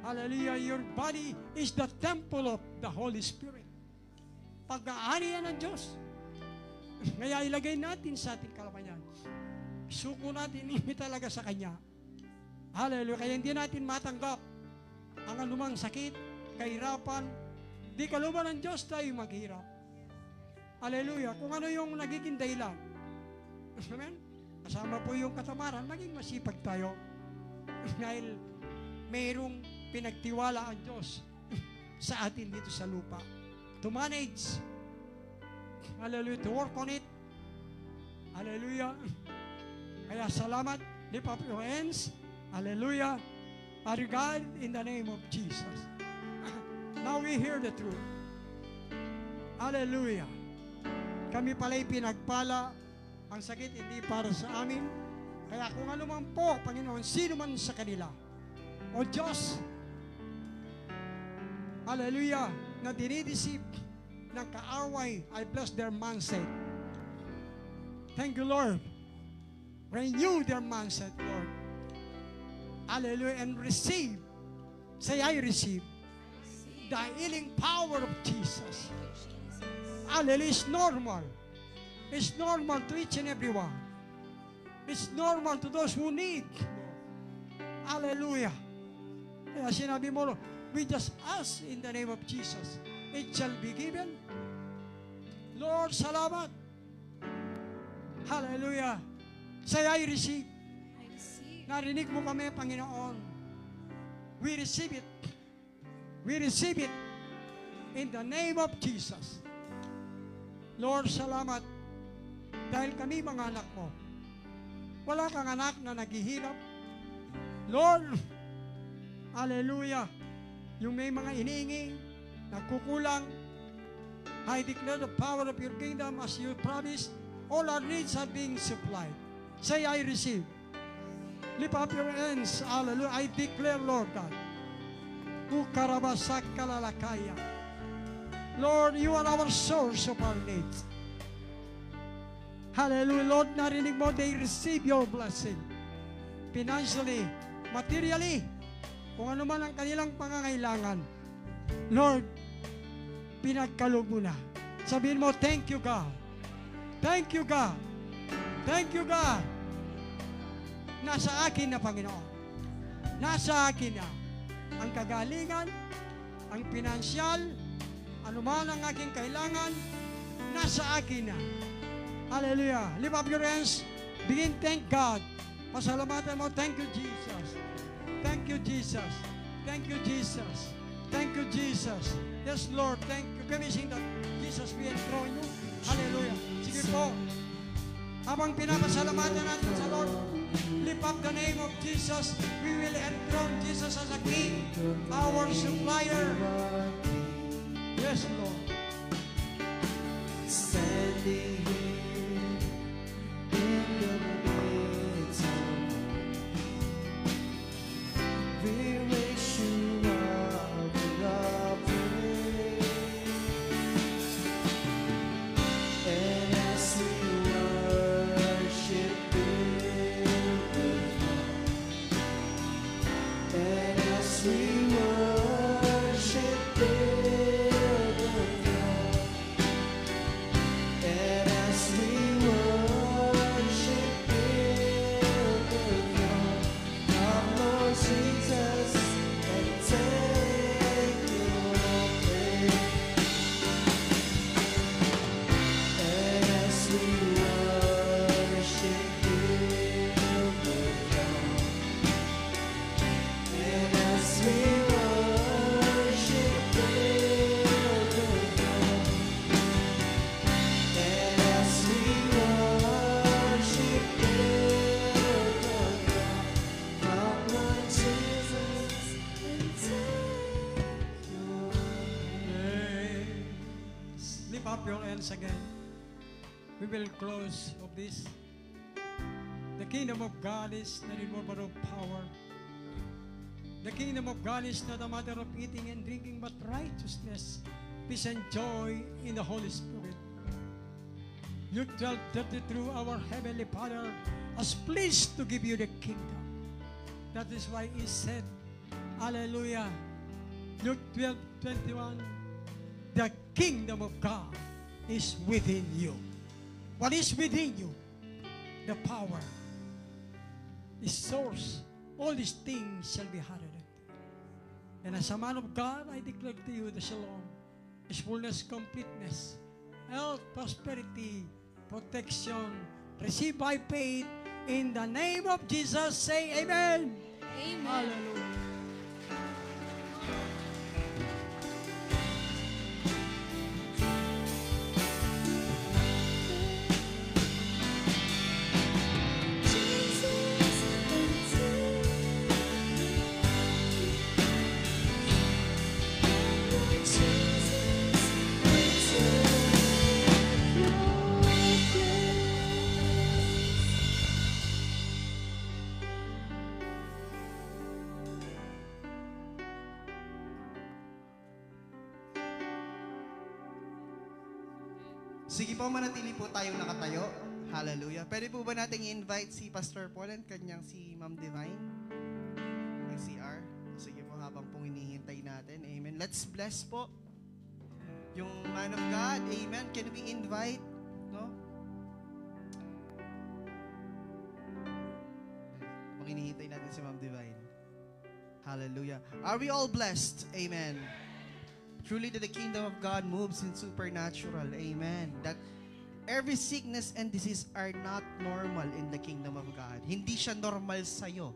hallelujah, your body is the temple of the Holy Spirit. Pag-aari yan ng Diyos. Kaya ilagay natin sa ating kalamayan. Suko natin, hindi talaga sa Kanya. Hallelujah. Kaya hindi natin matanggap ang anumang sakit, kahirapan. Di kaluban ng Diyos tayo maghirap. Hallelujah. Kung ano yung nagiging dahilan. Amen? Kasama po yung katamaran, maging masipag tayo. Dahil mayroong pinagtiwala ang Diyos sa atin dito sa lupa. To manage. Hallelujah. To work on it. Hallelujah. Kaya salamat. Lift up your hands. Hallelujah. Father God, in the name of Jesus. Now we hear the truth. Hallelujah. Kami pala'y pinagpala. Ang sakit hindi para sa amin. Kaya kung ano man po, Panginoon, sino man sa kanila, o Diyos, hallelujah, na dinidisip ng kaaway, I bless their mindset. Thank you, Lord. Renew their mindset, Lord. Hallelujah. And receive. Say, I receive the healing power of Jesus. Hallelujah. It's normal. It's normal to each and every one. It's normal to those who need. Hallelujah. Kaya sinabi mo, we just ask in the name of Jesus. It shall be given. Lord, salamat. Hallelujah. Say, I receive. I receive. Narinig mo kami, Panginoon. We receive it. We receive it in the name of Jesus. Lord, salamat. Dahil kami mga anak mo. Wala kang anak na naghihirap. Lord, hallelujah. Yung may mga iniingi, nagkukulang, I declare the power of your kingdom as you promised. All our needs are being supplied. Say, I receive. Lift up your hands. Hallelujah. I declare, Lord God. Ukarabasak kalalakaya. Lord, you are our source of our needs. Hallelujah. Lord, narinig mo, they receive your blessing. Financially, materially, kung ano man ang kanilang pangangailangan. Lord, pinagkaloob mo na. Sabihin mo, thank you, God. Thank you, God. Thank you, God. Nasa akin na, Panginoon. Nasa akin na ang kagalingan, ang pinansyal, anuman ang aking kailangan, nasa akin na. Hallelujah. Lift up your hands. Begin, thank God. Pasalamatan mo, thank you, Jesus. Thank you, Jesus. Thank you, Jesus. Thank you, Jesus. Yes, Lord, thank you. Can we sing that? Jesus, we enthrone you. Hallelujah. Sige po. Habang pinapasalamatan natin sa Lord, lift up the name of Jesus. We will enthrone Jesus as a King, our supplier. Yes, Lord. Standing here in your up your hands again. We will close of this. The kingdom of God is not a matter of power. The kingdom of God is not a matter of eating and drinking, but righteousness, peace, and joy in the Holy Spirit. Luke 12:33, our Heavenly Father is pleased to give you the kingdom. That is why He said, hallelujah, Luke 12:21, the kingdom of God is within you. What is within you? The power, the source. All these things shall be added. And as a man of God, I declare to you the shalom, His fullness, completeness, health, prosperity, protection, receive by faith. In the name of Jesus, say amen. Amen. Hallelujah. Sige po, manatili po tayong nakatayo. Hallelujah. Pwede po ba nating i-invite si Pastor Paul and kanyang si Ma'am Divine? Ang CR. Sige po, habang pong hinihintay natin. Amen. Let's bless po yung man of God. Amen. Can we invite? No? Habang hinihintay natin si Ma'am Divine. Hallelujah. Are we all blessed? Amen. Truly that the kingdom of God moves in supernatural. Amen. That every sickness and disease are not normal in the kingdom of God. Hindi siya normal sa'yo.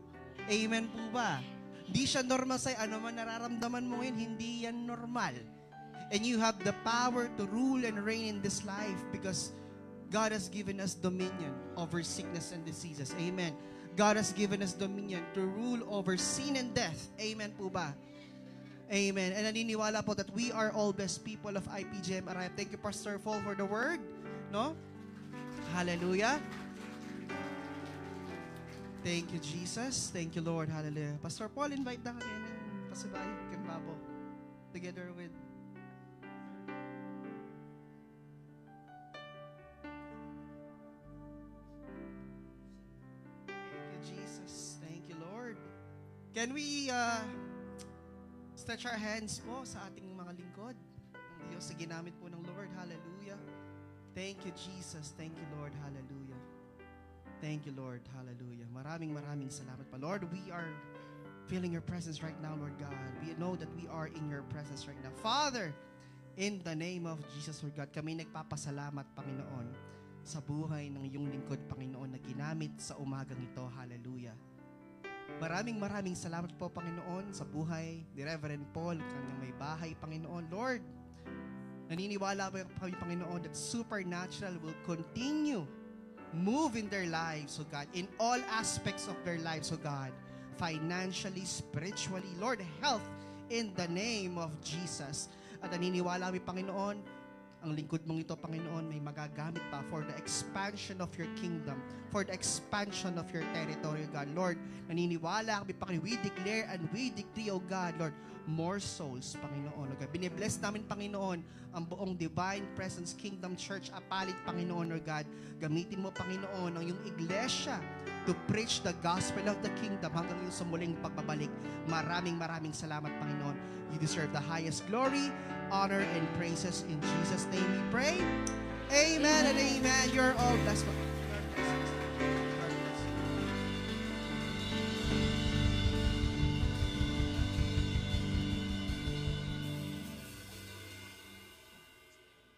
Amen po ba? Hindi siya normal sa'yo. Ano man nararamdaman mo ngayon, hindi yan normal. And you have the power to rule and reign in this life because God has given us dominion over sickness and diseases. Amen. God has given us dominion to rule over sin and death. Amen po ba? Amen. And naniniwala po that we are all blessed people of IPGM Arrive. Thank you, Pastor Paul, for the word. No? Hallelujah. Thank you, Jesus. Thank you, Lord. Hallelujah. Pastor Paul, invite na kami ng pasibay kay Babo. Together with Thank you, Jesus. Thank you, Lord. Can we stretch our hands po sa ating mga lingkod ng Diyos sa ginamit po ng Lord. Hallelujah. Thank you, Jesus. Thank you, Lord. Hallelujah. Thank you, Lord. Hallelujah. Maraming salamat pa. Lord, we are feeling your presence right now, Lord God. We know that we are in your presence right now. Father, in the name of Jesus, Lord God, kami nagpapasalamat, Panginoon, sa buhay ng iyong lingkod, Panginoon, na ginamit sa umagang ito. Hallelujah. Maraming salamat po, Panginoon, sa buhay ni Reverend Paul, kanyang may bahay, Panginoon. Lord, naniniwala po kami, Panginoon, that supernatural will continue move in their lives, oh God, in all aspects of their lives, oh God, financially, spiritually, Lord, health, in the name of Jesus. At naniniwala kami, Panginoon, ang lingkod mong ito, Panginoon, may magagamit pa for the expansion of your kingdom, for the expansion of your territory, God. Lord, naniniwala kami, Panginoon, we declare and we decree, oh God, Lord, more souls, Panginoon. Oh God. Binibless namin, Panginoon, ang buong Divine Presence Kingdom Church, Apalit, Panginoon, oh God. Gamitin mo, Panginoon, ang iyong iglesia to preach the gospel of the kingdom hanggang yung sa muling pagbabalik. Maraming salamat, Panginoon. You deserve the highest glory, honor, and praises. In Jesus' name we pray. Amen and amen. You're all blessed.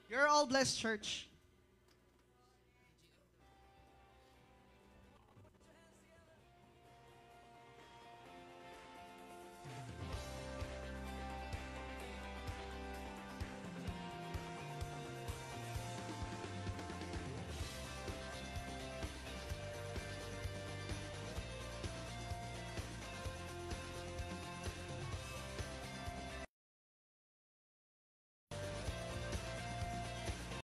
You're all blessed, church.